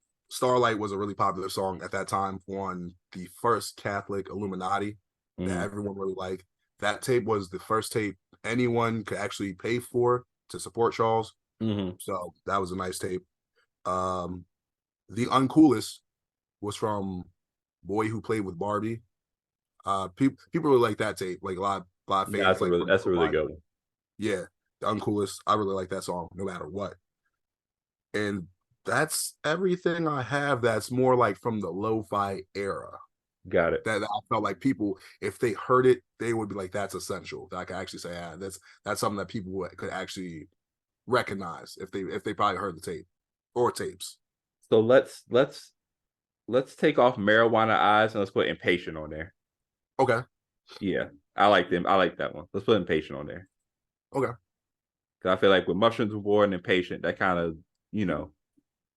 was a really popular song at that time on the first Catholic Illuminati that everyone really liked. That tape was the first tape anyone could actually pay for to support Charles. So that was a nice tape. The Uncoolest was from Boy Who Played with Barbie. People really like that tape. Like a lot of fans. That's a really good one. Yeah, The Uncoolest. I really like that song, no matter what. And that's everything I have that's more like from the lo-fi era. Got it. That I felt like people, if they heard it, they would be like, that's essential. That I could actually say, that's something that people could actually recognize if they probably heard the tape or tapes. So let's take off Marijuana Eyes and let's put Impatient on there. Okay. Yeah, I like them. I like that one. Let's put Impatient on there. Okay. Because I feel like with Mushrooms Reward and Impatient, that kind of,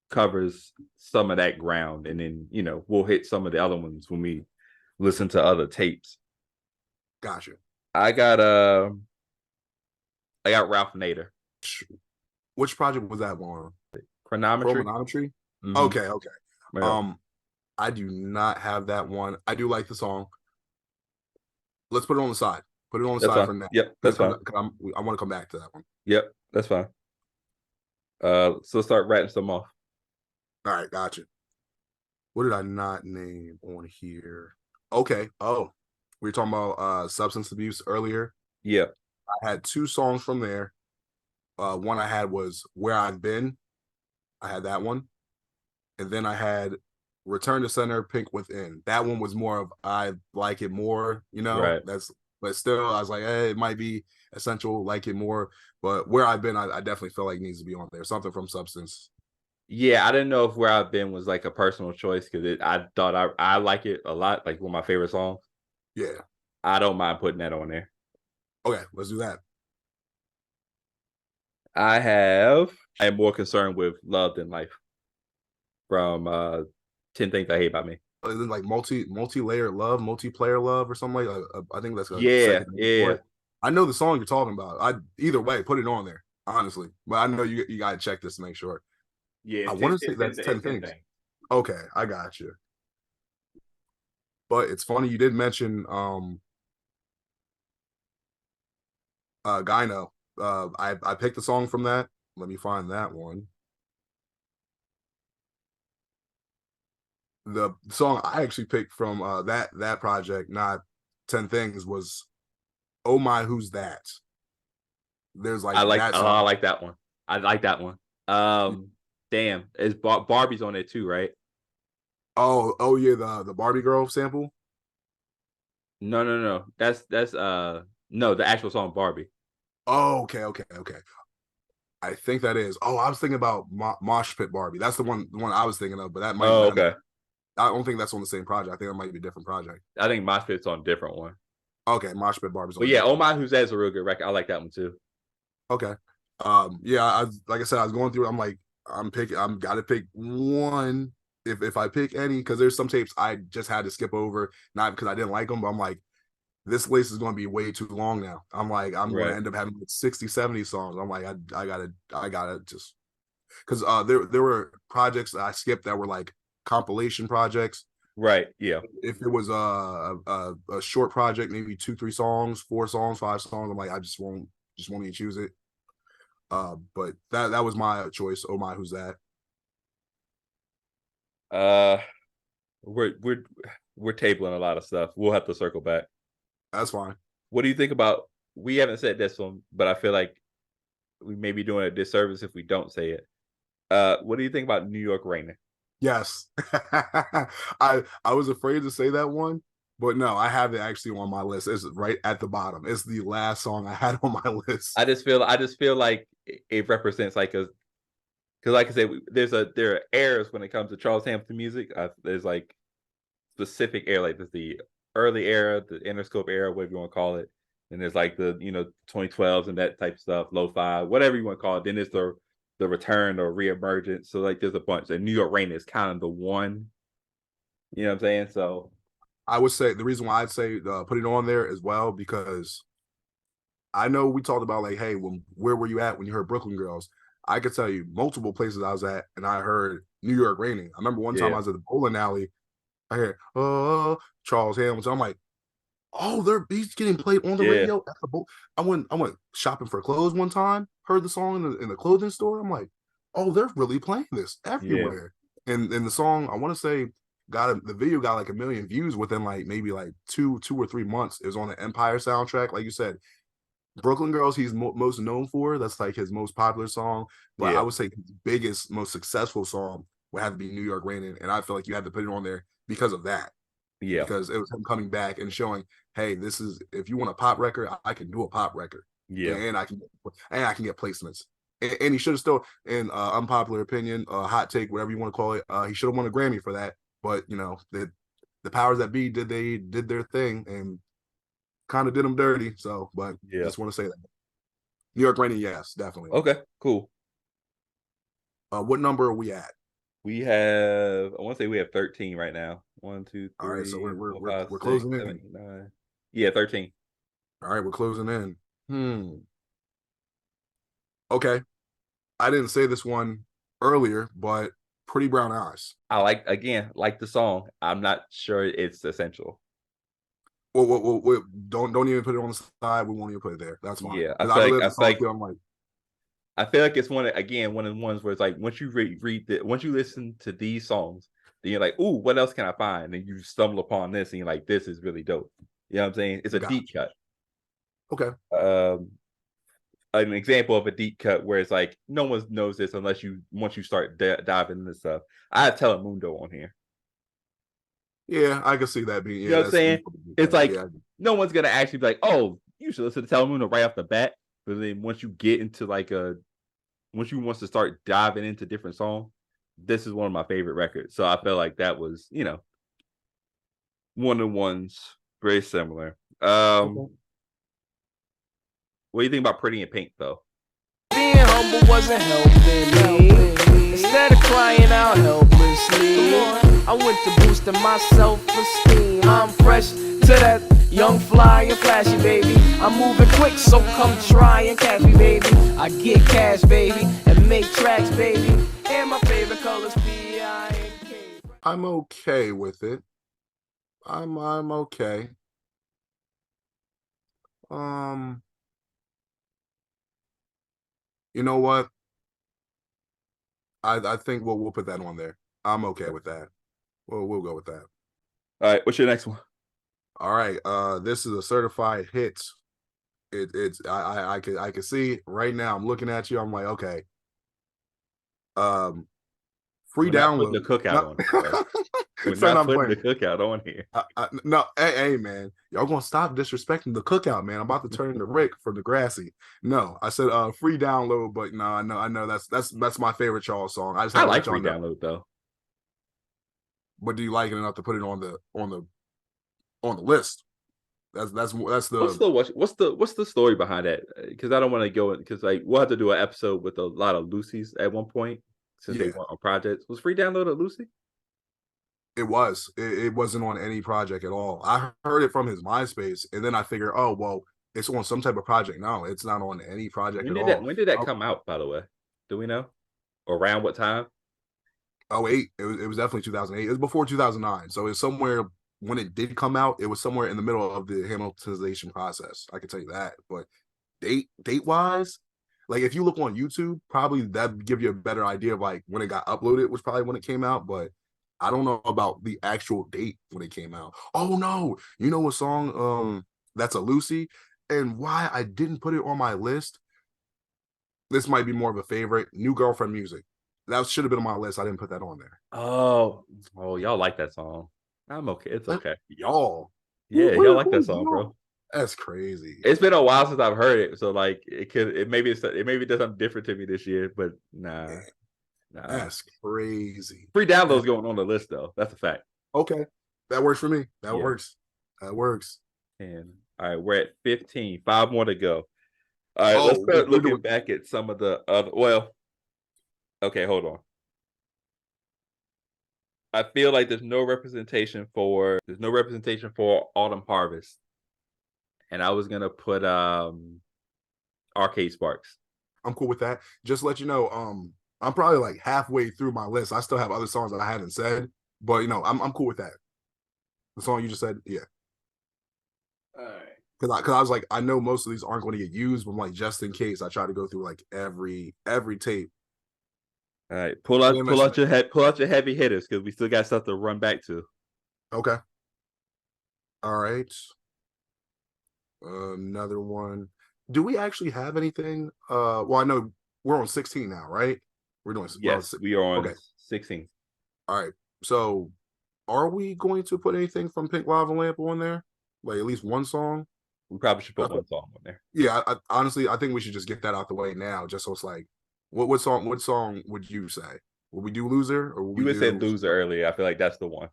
covers some of that ground. And then, we'll hit some of the other ones when we listen to other tapes. Gotcha. I got Ralph Nader. Which project was that one? Chronometry? Okay. Yeah. I do not have that one. I do like the song. Let's put it on the side. Put it on the side for now. Yep, that's fine. I want to come back to that one. Yep, that's fine. So start writing some off. All right, gotcha. What did I not name on here? Okay. Oh, we were talking about substance abuse earlier. Yeah. I had 2 songs from there. One I had was Where I've Been. I had that one. And then I had Return to Center, Pink Within. That one was more of I like it more, Right. But still I was like, hey, it might be essential, like it more. But Where I've Been, I definitely feel like needs to be on there. Something from Substance. Yeah, I didn't know if Where I've Been was like a personal choice because I thought I like it a lot, like one of my favorite songs. Yeah. I don't mind putting that on there. Okay, let's do that. I am more concerned with Love Than Life from 10 Things I Hate About Me. Is it like multi-layer love, multiplayer love, or something like that? I think that's yeah. I know the song you're talking about. Either way, put it on there, honestly. But I know you got to check this to make sure. Yeah, I want to say that's 10 things. Okay, I got you. But it's funny you did mention Gyno. I picked a song from that. Let me find that one. The song I actually picked from that project, not 10 Things, was Oh My Who's That. There's like I like that I song. like that one. I like that one. Damn, it's Barbie's on it too, right? Oh yeah, the Barbie girl sample. No. That's no, the actual song Barbie. Oh, okay. I think that is. Oh, I was thinking about Mosh Pit Barbie. That's the one I was thinking of, but that might Oh, not. okay. I don't think that's on the same project. I think that might be a different project. I think My Fit's on a different one. Okay, Mosh Pit Barbie's on But a yeah, Oh different one. My Who's That's a real good record. I like that one too. Okay. Yeah, like I said, I was going through. I'm like, I'm gotta pick one. If I pick any, because there's some tapes I just had to skip over, not because I didn't like them, but I'm like, this list is going to be way too long now. I'm like, I'm going to Right. end up having like 60, 70 songs. I'm like, I gotta just because there were projects that I skipped that were like compilation projects. Right. Yeah. If it was a short project, maybe 2, 3 songs, 4 songs, 5 songs, I'm like, I just won't even choose it. But that was my choice. Oh my, who's that? Uh we're we're we're tabling a lot of stuff. We'll have to circle back. That's fine. What do you think about we haven't said this one, but I feel like we may be doing a disservice if we don't say it. What do you think about New York Raining? Yes. I was afraid to say that one, but no, I have it actually on my list. It's right at the bottom. It's the last song I had on my list. I just feel like it represents like a because like I said, there are eras when it comes to Charles Hampton music. There's like specific era, like there's the early era, the Interscope era, whatever you want to call it. And there's like the 2012s and that type of stuff, lo-fi, whatever you want to call it. Then there's the return or reemergence. So like there's a bunch. And New York Rain is kind of the one. You know what I'm saying? So I would say the reason why I'd say put it on there as well because I know we talked about like, hey, where were you at when you heard Brooklyn Girls? I could tell you multiple places I was at, and I heard New York Raining. I remember one time yeah, I was at the bowling alley. I heard, oh, Charles Hamilton. I'm like, oh, he's getting played on the yeah, radio at the bowl. I went shopping for clothes one time, heard the song in the clothing store. I'm like, oh, they're really playing this yeah, everywhere. And the song, I want to say, the video got like 1 million views within like maybe like 2 or 3 months. It was on the Empire soundtrack, like you said. Brooklyn Girls, he's most known for. That's like his most popular song. But I yeah, would say his biggest, most successful song would have to be New York Raining. And I feel like you had to put it on there because of that. yeah, Because it was him coming back and showing, hey, this is if you want a pop record, I can do a pop record. yeah, And I can get placements. And he should have still, in unpopular opinion, hot take, whatever you want to call it, he should have won a Grammy for that. But the powers that be did their thing and kind of did them dirty. So, but yeah. just want to say that. New York Raining, yes, definitely. Okay, cool. What number are we at? We have I want to say we have 13 right now. One, two, All right, so three, four, we're five, we're six, closing in. 7, 8, 9. Yeah, 13. All right, we're closing in. Okay, I didn't say this one earlier, but Pretty Brown Eyes. I like the song. I'm not sure it's essential. Well, don't even put it on the side. We won't even put it there. That's fine. Yeah, Because I really have the song too. I'm like, I feel like it's one of the ones where it's like once you once you listen to these songs, then you're like, ooh, what else can I find? And you stumble upon this and you're like, this is really dope. You know what I'm saying? It's a deep cut. Okay. An example of a deep cut where it's like no one knows this unless once you start diving into stuff. I have Telemundo on here. Yeah, I can see that being. Yeah, You know what I'm saying? It's like yeah. no one's gonna actually be like, oh, you should listen to Telemundo right off the bat. But then once you get into once you want to start diving into different songs, this is one of my favorite records. So I felt like that was, one of the ones very similar. Okay. What do you think about Pretty in Pink though? Being humble wasn't helping me. Instead of crying out helplessly, I went to boosting my self-esteem. I'm fresh to that young, fly, and flashy, baby. I'm moving quick, so come try and catch me, baby. I get cash, baby, and make tracks, baby. And my favorite colors, P-I-N-K. I'm okay with it. I'm okay. You know what? I think we'll put that on there. I'm okay with that. We'll go with that. All right, what's your next one? All right. This is a certified hit. I can see right now. I'm looking at you. I'm like, okay. Free We're not download. putting the cookout on it, We're Son, not I'm putting playing. the cookout on here. No, hey, man, y'all gonna stop disrespecting the cookout, man. I'm about to turn to Rick from Degrassi. No, I said free download, but no, I know that's my favorite y'all song. I just I had to like let y'all free know. download though. But do you like it enough to put it on the list? That's the What's the story behind that? Because I don't want to go because like we'll have to do an episode with a lot of Lucy's at one point since they yeah. went on projects. Was free download a Lucy? It was. It wasn't on any project at all. I heard it from his MySpace, and then I figured, oh well, it's on some type of project. No, it's not on any project at all. When did that come out, by the way? Do we know? Around what time? Oh, 08. It was definitely 2008. It was before 2009. So it's somewhere when it did come out, it was somewhere in the middle of the Hamiltonization process. I can tell you that. But date wise, like if you look on YouTube, probably that'd give you a better idea of like when it got uploaded was probably when it came out. But I don't know about the actual date when it came out. Oh no, you know what song that's a Lucy, and why I didn't put it on my list. This might be more of a favorite. New Girlfriend Music. That should have been on my list. I didn't put that on there. Oh, y'all like that song. I'm okay. It's okay. Y'all. Yeah, y'all like that song, bro. That's crazy. It's been a while since I've heard it, so like it maybe does something different to me this year, but nah. That's crazy. Free downloads going on the list though. That's a fact. Okay, that works for me. That works. That works. And all right, we're at 15. 5 more to go. All right, let's start looking back at some of the other. Well, okay, hold on. I feel like there's no representation for Autumn Harvest. And I was gonna put Arcade Sparks. I'm cool with that. Just to let you know, I'm probably like halfway through my list. I still have other songs that I haven't said, but you know, I'm cool with that. The song you just said, yeah. All right. Because I was like, I know most of these aren't going to get used, but I'm like, just in case, I try to go through like every tape. All right, pull out your heavy hitters because we still got stuff to run back to. Okay. All right. Another one. Do we actually have anything? Well, I know we're on 16 now, right? We're doing we are on 16. All right. So are we going to put anything from Pink Lava Lamp on there? Like at least one song? We probably should put one song on there. Yeah, honestly, I think we should just get that out the way now, just so it's like, what song would you say? Would we do Loser or you would say Loser earlier? I feel like that's the one.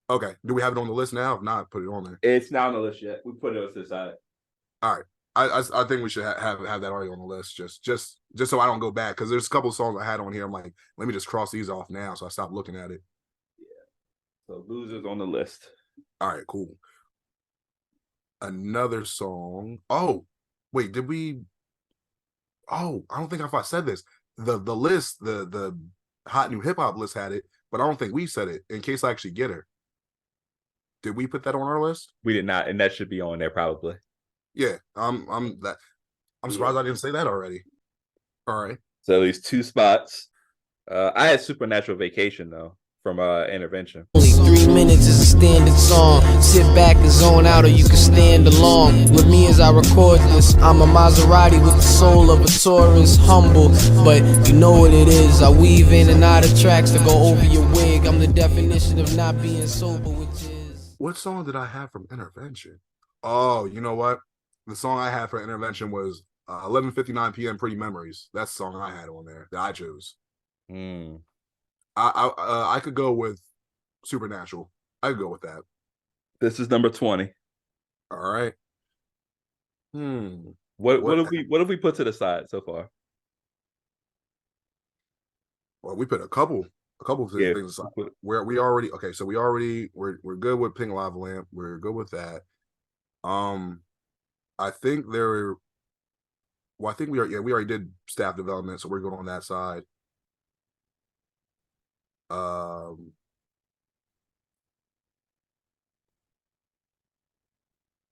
Okay. Do we have it on the list now? If not, put it on there. It's not on the list yet. We put it to the side. All right. I think we should have that already on the list, just so I don't go back, because there's a couple of songs I had on here. I'm like, let me just cross these off now, so I stop looking at it. Yeah. So Loser's on the list. All right, cool. Another song. Oh, wait, did we? Oh, I don't think if I said this. The list, the hot new hip hop list had it, but I don't think we said it. In case I actually get her, did we put that on our list? We did not, and that should be on there probably. Yeah, I'm surprised I didn't say that already. All right. So at least 2 spots. I had Supernatural Vacation though from Intervention. Only 3 minutes is a standard song. Sit back and zone out, or you can stand along with me as I record this. I'm a Maserati with the soul of a Taurus, humble, but you know what it is. I weave in and out of tracks to go over your wig. I'm the definition of not being sober, which is. What song did I have from Intervention? Oh, you know what? The song I had for Intervention was 11:59 p.m. Pretty Memories. That's the song I had on there that I chose. I could go with Supernatural. I could go with that. This is number 20. All right. What have we put to the side so far? Well, we put a couple of things aside. We're good with Pink Lava Lamp. We're good with that. I think we already did staff development, so we're good on that side.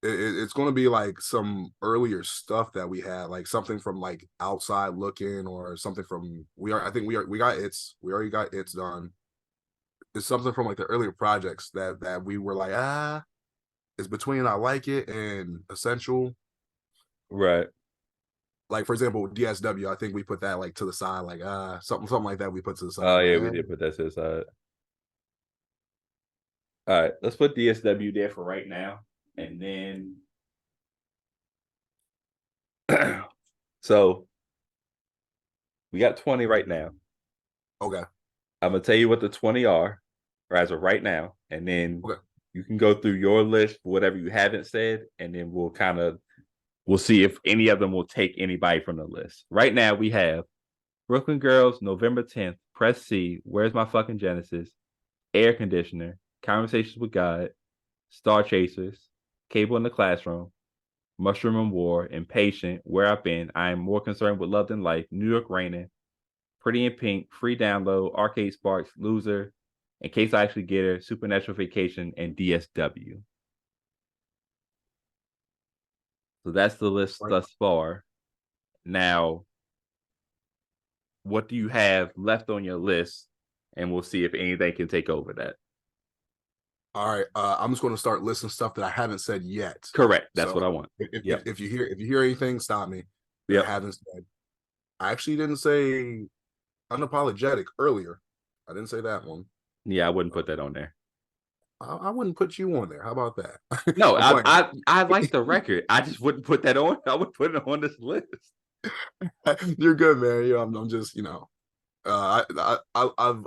It's going to be like some earlier stuff that we had, like something from like Outside Looking, or something from we already got It's done. It's something from like the earlier projects that we were like, it's between I Like It and Essential. Right. Like for example, DSW, I think we put that like to the side, like something like that we put to the side. Oh yeah, we did put that to the side. All right, let's put DSW there for right now, and then so we got 20 right now. Okay. I'm gonna tell you what the 20 are, or as of right now, and then Okay. you can go through your list for whatever you haven't said, and then we'll see if any of them will take anybody from the list. Right now, we have Brooklyn Girls, November 10th, Press C, Where's My Fucking Genesis, Air Conditioner, Conversations with God, Star Chasers, Cable in the Classroom, Mushroom and War, Impatient, Where I've Been, I Am More Concerned with Love Than Life, New York Raining, Pretty in Pink, Free Download, Arcade Sparks, Loser, In Case I Actually Get Her, Supernatural Vacation, and DSW. So that's the list Right. thus far. Now, what do you have left on your list? And we'll see if anything can take over that. All right. I'm just going to start listing stuff that I haven't said yet. Correct. That's So what I want. if you hear anything, stop me. That I Yep. haven't said. I actually didn't say unapologetic earlier. I didn't say that one. Yeah, I wouldn't put that on there. I wouldn't put you on there. How about that? No, I'm I like the record. I just wouldn't put that on. I would put it on this list. You're good, man. You know, I'm just, you know, I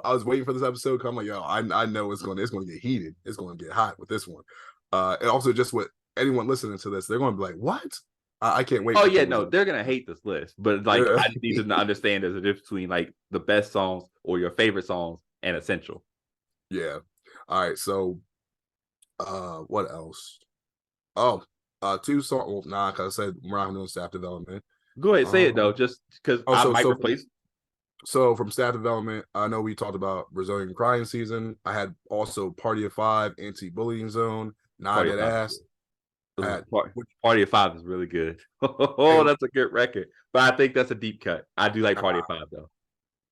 was waiting for this episode. Cause I'm like, yo, I know it's going to get heated. It's going to get hot with this one. And also just with anyone listening to this, they're going to be like, what? I can't wait. Oh yeah, no, they're gonna hate this list, but like Yeah. I just need to understand there's a difference between like the best songs or your favorite songs and essential. Yeah. All right. So, what else? Oh, two songs. Well, nah, because I said we're not doing staff development. Go ahead, say it though, just because I might replace. So from staff development, I know we talked about Brazilian crying season. I had also Party of Five, Anti-Bullying Zone, Nod That Ass. Party of Five is really good. Oh, that's a good record. But I think that's a deep cut. I do like Party of Five though.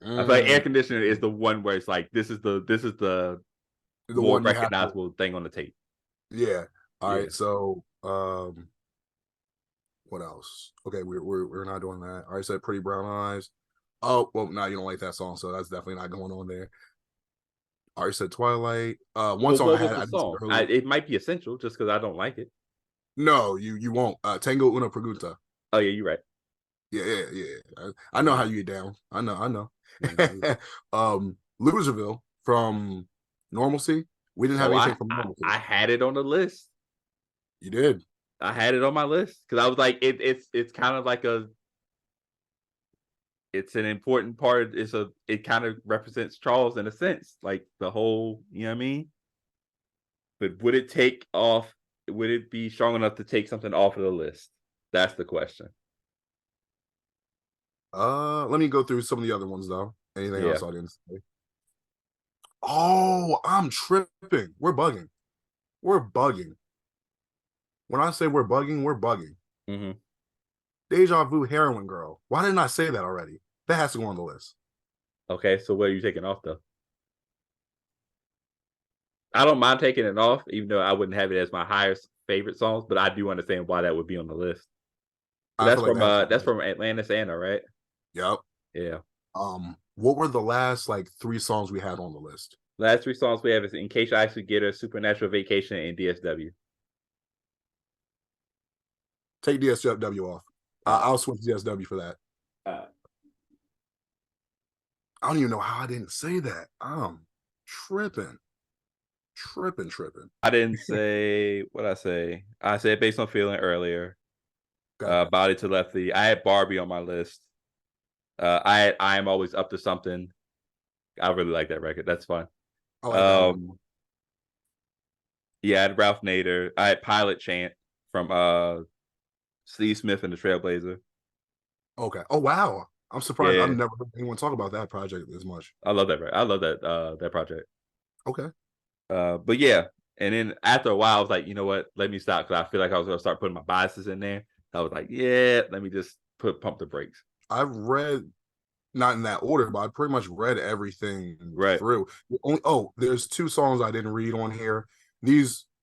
I feel like Air Conditioner is the one where it's like this is the more recognizable thing on the tape. Yeah. All right. So what else? Okay, we're not doing that. I already said Pretty Brown Eyes. Oh, well, no, you don't like that song, so that's definitely not going on there. I already said Twilight. One song I had. It might be essential just because I don't like it. No, you won't. Tango Una Pregunta. Oh yeah, you're right. Yeah. I know how you get down. I know. Loserville from Normalcy. We didn't have anything from Normalcy. I had it on the list. You did. I had it on my list because I was like, it's kind of like it's an important part. It kind of represents Charles in a sense, like the whole, you know what I mean? But would it be strong enough to take something off of the list? That's the question. Let me go through some of the other ones though. Anything else I didn't say? Oh, I'm tripping. We're bugging. When I say we're bugging, we're bugging. Mm-hmm. Deja Vu Heroin Girl. Why didn't I say that already? That has to go on the list. Okay, so what are you taking off though? I don't mind taking it off, even though I wouldn't have it as my highest favorite songs, but I do understand why that would be on the list. So that's from Atlantis Anna, right? Yep. Yeah. What were the last like 3 songs we had on the list? Last 3 songs we have is In Case I Actually Get a Supernatural Vacation and DSW. Take DSW off. I'll switch DSW for that. I don't even know how I didn't say that. I'm tripping. I didn't say what I say. I said Based on Feeling earlier. Okay. Body to Lefty. I had Barbie on my list. I am always up to something. I really like that record. That's fun. Yeah, I had Ralph Nader. I had Pilot Chant from Steve Smith and the Trailblazer. Okay. Oh wow. I'm surprised. I've never heard anyone talk about that project as much. I love that. I love that project. Okay. But yeah, and then after a while, I was like, you know what? Let me stop because I feel like I was gonna start putting my biases in there. I was like, yeah, let me just pump the brakes. I've read, not in that order, but I pretty much read everything through. There's 2 songs I didn't read on here.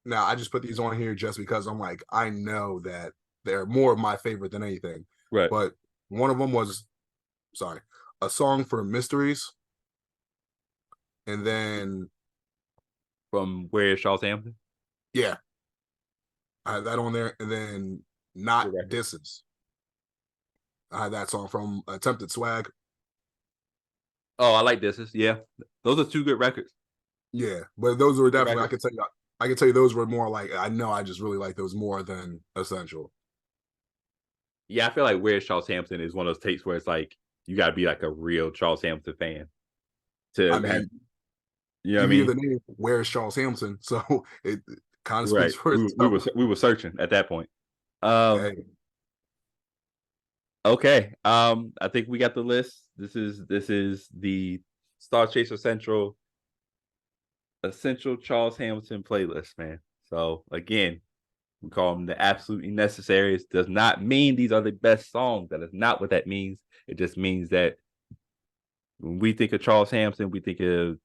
Now I just put these on here just because I'm like, I know that they're more of my favorite than anything. Right. But one of them was, a song for Mysteries. And then From Where is Charles Hampton? Yeah, I had that on there, and then Not Good record. Disses. I had that song from Attempted Swag. Oh, I like this. Yeah, those are two good records. Yeah, but those were Good definitely records. I can tell you those were more like I know I just really like those more than Essential. Yeah, I feel like Where's Charles Hampton is one of those takes where it's like you got to be like a real Charles Hampton fan I to have, mean, you know what I you hear mean? the name Where's Charles Hampton, so it kind of speaks Right. for We itself. we were searching at that point. Um. Hey, Okay. I think we got the list. This is the Star Chaser Central Essential Charles Hamilton playlist, man. So again, we call them the absolutely necessaries. Does not mean these are the best songs. That is not what that means. It just means that when we think of Charles Hampton, we think of,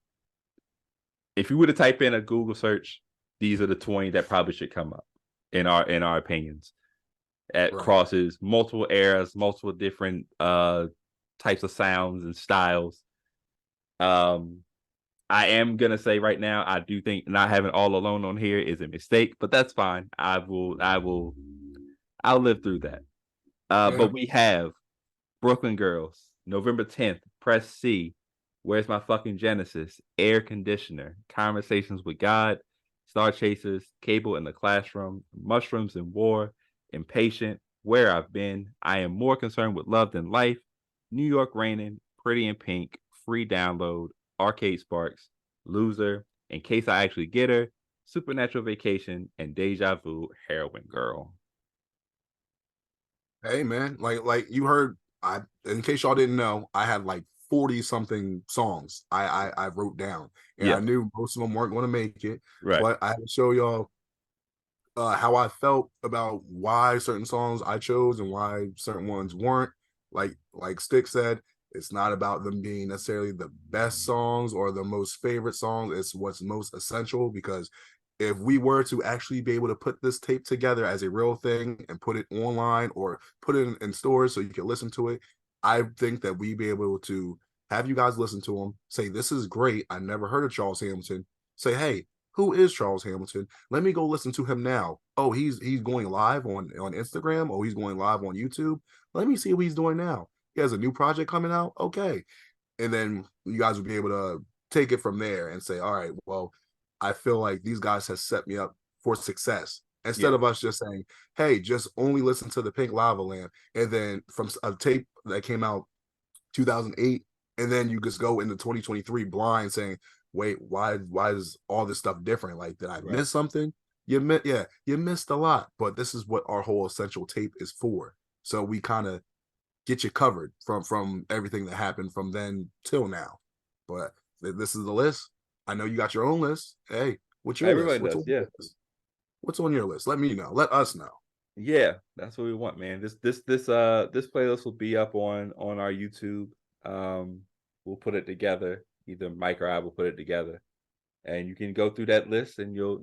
if you were to type in a Google search, these are the 20 that probably should come up in our opinions. At right. crosses multiple eras, multiple different types of sounds and styles. I am gonna say right now, I do think not having All Alone on here is a mistake, but that's fine. I'll live through that. Yeah. But we have Brooklyn Girls, November 10th, Press C, Where's My Fucking Genesis, Air Conditioner, Conversations with God, Star Chasers, Cable in the Classroom, Mushrooms and War, Impatient, Where I've Been, I Am More Concerned with Love Than Life, New York Raining, Pretty in Pink, Free Download, Arcade Sparks, Loser, In Case I Actually Get Her, Supernatural Vacation, and Deja Vu, Heroin Girl. Hey man, like you heard, I in case y'all didn't know, I had like 40 something songs I wrote down, and I Yeah, knew most of them weren't going to make it, right. but I had to show y'all how I felt about why certain songs I chose and why certain ones weren't. Like Stick said, it's not about them being necessarily the best songs or the most favorite songs. It's what's most essential, because if we were to actually be able to put this tape together as a real thing and put it online or put it in stores so you can listen to it, I think that we'd be able to have you guys listen to them, say, this is great. I never heard of Charles Hamilton. Say, hey, who is Charles Hamilton? Let me go listen to him now. Oh, he's going live on Instagram. Oh, he's going live on YouTube. Let me see what he's doing now. He has a new project coming out. Okay. And then you guys will be able to take it from there and say, all right, well, I feel like these guys have set me up for success. Instead Yeah, of us just saying, hey, just only listen to the Pink Lava Lamp. And then from a tape that came out 2008, and then you just go into 2023 blind saying, wait, why is all this stuff different? Like, did I right. miss something? You missed a lot, but this is what our whole essential tape is for. So we kind of get you covered from everything that happened from then till now. But this is the list. I know you got your own list. Hey, what's your list? Everybody does. Yeah. What's on your list? Let me know. Let us know. Yeah, that's what we want, man. This playlist will be up on our YouTube. We'll put it together. Either Mike or I will put it together, and you can go through that list and you'll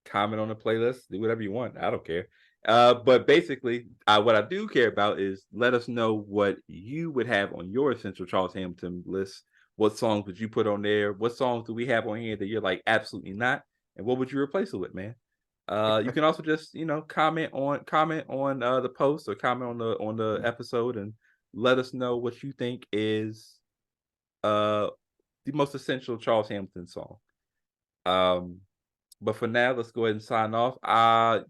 comment on the playlist, do whatever you want. I don't care. But basically, what I do care about is let us know what you would have on your essential Charles Hamilton list. What songs would you put on there? What songs do we have on here that you're like absolutely not? And what would you replace it with, man? You can also just comment on the post or comment on the episode and let us know what you think is uh the most essential Charles Hamilton song. Um, but for now, let's go ahead and sign off.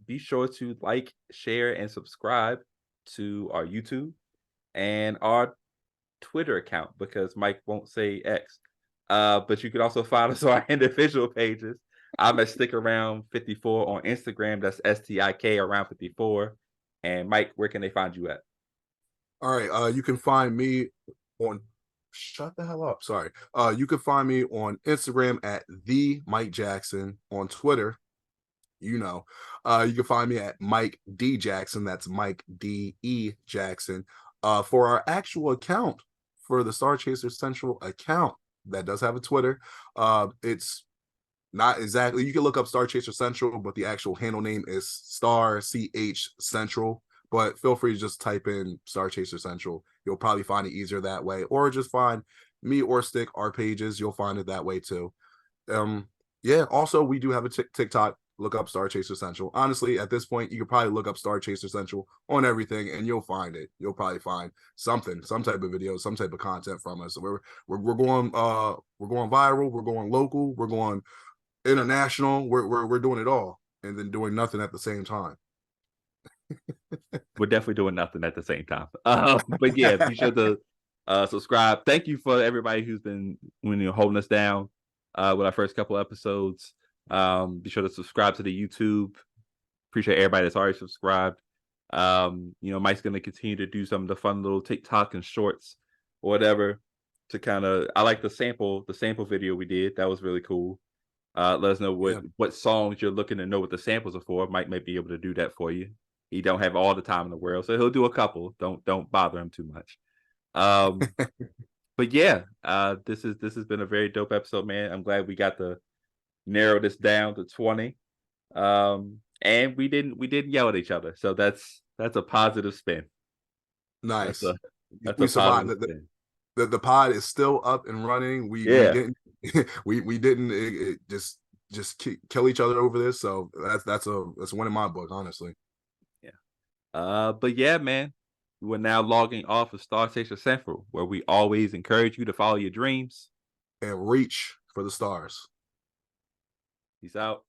Be sure to like, share, and subscribe to our YouTube and our Twitter account, because Mike won't say X. But you can also find us on our individual pages. I'm at Stick Around 54 on Instagram. That's STIK around 54. And Mike, where can they find you at? All right. You can find me on shut the hell up. Sorry. You can find me on Instagram at the Mike Jackson, on Twitter. You can find me at Mike D Jackson. That's Mike D.E. Jackson. For our actual account, for the Star Chaser Central account that does have a Twitter, it's not exactly, you can look up Star Chaser Central, but the actual handle name is Star CH Central. But feel free to just type in Star Chaser Central. You'll probably find it easier that way, or just find me or Stick our pages. You'll find it that way too. Yeah. Also, we do have a TikTok. Look up Star Chaser Central. Honestly, at this point, you could probably look up Star Chaser Central on everything, and you'll find it. You'll probably find something, some type of video, some type of content from us. So we're going viral. We're going local. We're going international. We're doing it all, and then doing nothing at the same time. We're definitely doing nothing at the same time. But yeah, be sure to subscribe. Thank you for everybody who's been holding us down with our first couple episodes. Be sure to subscribe to the YouTube. Appreciate everybody that's already subscribed. Mike's gonna continue to do some of the fun little TikTok and shorts or whatever to kind of. I like the sample video we did. That was really cool. Let us know what songs you're looking to know what the samples are for. Mike might be able to do that for you. He don't have all the time in the world, so he'll do a couple. Don't bother him too much. But yeah, this has been a very dope episode, man. I'm glad we got to narrow this down to 20. And we didn't yell at each other, so that's a positive spin. Nice. That's we a survived. positive spin. The pod is still up and running. We didn't just kill each other over this. So that's a win in my book, honestly. Yeah. But yeah, man, we're now logging off of Star Chaser Central, where we always encourage you to follow your dreams and reach for the stars. Peace out.